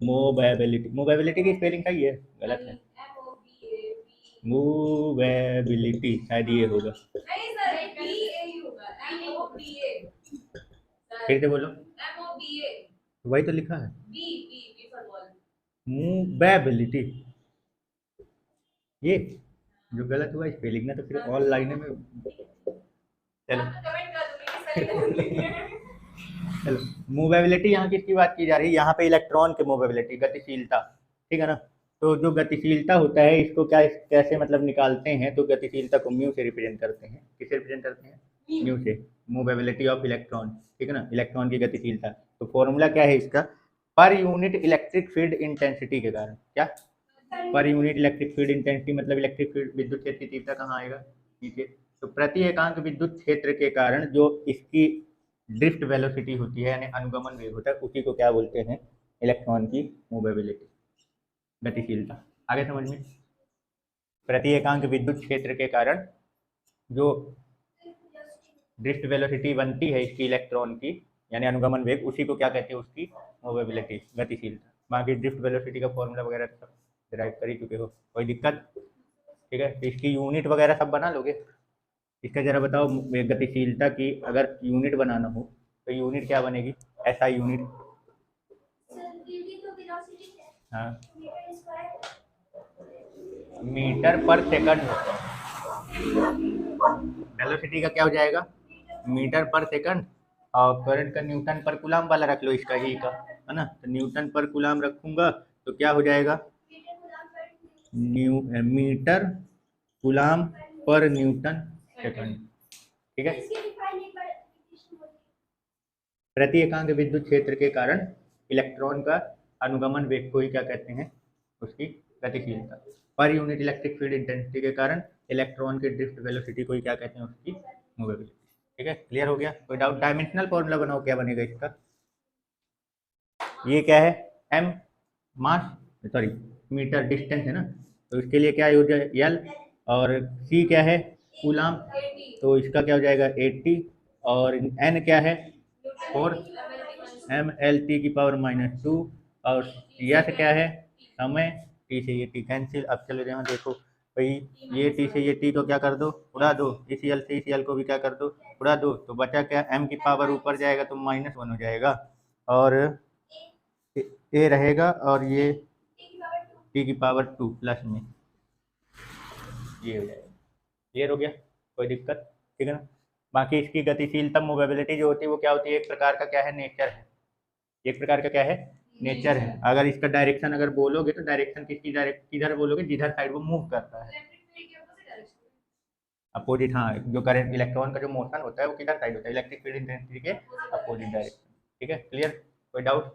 मूवेबिलिटी, मूवेबिलिटी की स्पेलिंग सही है, गलत है, मूवेबिलिटी शायद ये होगा, फिर से बोलो, वही तो लिखा है, मूवेबिलिटी, ये जो गलत हुआ स्पेलिंग ना, तो फिर ऑल लाइन में, चलो चलो, मूवेबिलिटी यहाँ किसकी बात की जा रही है, यहाँ पे इलेक्ट्रॉन के मूवेबिलिटी, गतिशीलता, ठीक है ना। तो जो गतिशीलता होता है इसको क्या, कैसे मतलब निकालते हैं, तो गतिशीलता को म्यू से रिप्रेजेंट करते हैं, किससे रिप्रेजेंट करते हैं, म्यू से, मूवेबिलिटी ऑफ इलेक्ट्रॉन, ठीक है ना, इलेक्ट्रॉन की गतिशीलता। तो फॉर्मूला क्या है इसका, per unit electric field intensity के कारण, क्या, per unit electric field intensity मतलब इलेक्ट्रिक फील्ड, विद्युत क्षेत्र की तीव्रता कहाँ आएगा, नीचे। तो प्रति एकांक विद्युत क्षेत्र के कारण जो इसकी ड्रिफ्ट वेलोसिटी होती है, यानी अनुगमन वेग होता है, उसी को क्या बोलते हैं, इलेक्ट्रॉन की मूवेबिलिटी, गतिशीलता। आगे समझ में, प्रति एकांक विद्युत क्षेत्र के कारण जो ड्रिफ्ट वेलोसिटी बनती है इसकी इलेक्ट्रॉन की, यानी अनुगमन वेग, उसी को क्या कहते हैं, उसकी मूवेबिलिटी, गतिशीलता। बाकी ड्रिफ्ट वेलोसिटी का फॉर्मूला वगैरह सब डिराइव कर ही चुके हो, कोई दिक्कत, ठीक है। तो इसकी यूनिट वगैरह सब बना लोगे। इसका जरा बताओ, गतिशीलता की अगर यूनिट बनाना हो तो यूनिट क्या बनेगी, ऐसा यूनिट, हाँ, मीटर पर सेकंड होता है, वेलोसिटी का क्या हो जाएगा, मीटर पर सेकंड, और करंट का न्यूटन पर कूलाम वाला रख लो, इसका ही का है ना, तो न्यूटन पर कूलाम रखूंगा तो क्या हो जाएगा, मीटर कूलाम पर न्यूटन सेकंड, ठीक है। प्रति एकांक विद्युत क्षेत्र के कारण इलेक्ट्रॉन का अनुगमन वेग को ही क्या कहते हैं, उसकी गतिशीलता। Per unit electric field intensity के कारण इलेक्ट्रॉन के ड्रिफ्ट वेलोसिटी को ही क्या कहते हैं, उसकी मूवेबिलिटी, ठीक है, क्लियर हो गया, कोई डाउट। डायमेंशनल फॉर्मूला बनाओ, क्या बनेगा इसका, ये क्या है, एम मास, सॉरी मीटर डिस्टेंस है ना, तो इसके लिए क्या यूज है, एल, और सी क्या है, कूलाम, तो इसका क्या हो जाएगा 80, और एन क्या है 4, एम एल टी की पावर -2, और यस क्या है समय, टी से ये टी कैंसिल। अब चलो यहाँ देखो भाई, ये टी से ये टी को क्या कर दो, उड़ा दो, इसी एल से इसी एल को भी क्या कर दो, उड़ा दो, तो बचा क्या, एम की पावर ऊपर जाएगा तो -1 हो जाएगा, और ए रहेगा, और ये टी की पावर 2 प्लस में, ये हो जाएगा, क्लियर हो गया, कोई दिक्कत, ठीक है ना। बाकी इसकी गतिशीलता मूवेबिलिटी जो होती है वो क्या होती है, एक प्रकार का क्या है, नेचर है, एक प्रकार का क्या है, नेचर है। अगर इसका डायरेक्शन अगर बोलोगे तो डायरेक्शन किसकी, डायरेक्ट किधर बोलोगे, जिधर साइड वो मूव करता है, अपोजिट, हाँ, जो करंट इलेक्ट्रॉन का जो मोशन होता है वो किधर साइड होता है, इलेक्ट्रिक फील्ड इंटेंसिटी के अपोजिट डायरेक्शन। ठीक है, क्लियर, कोई डाउट?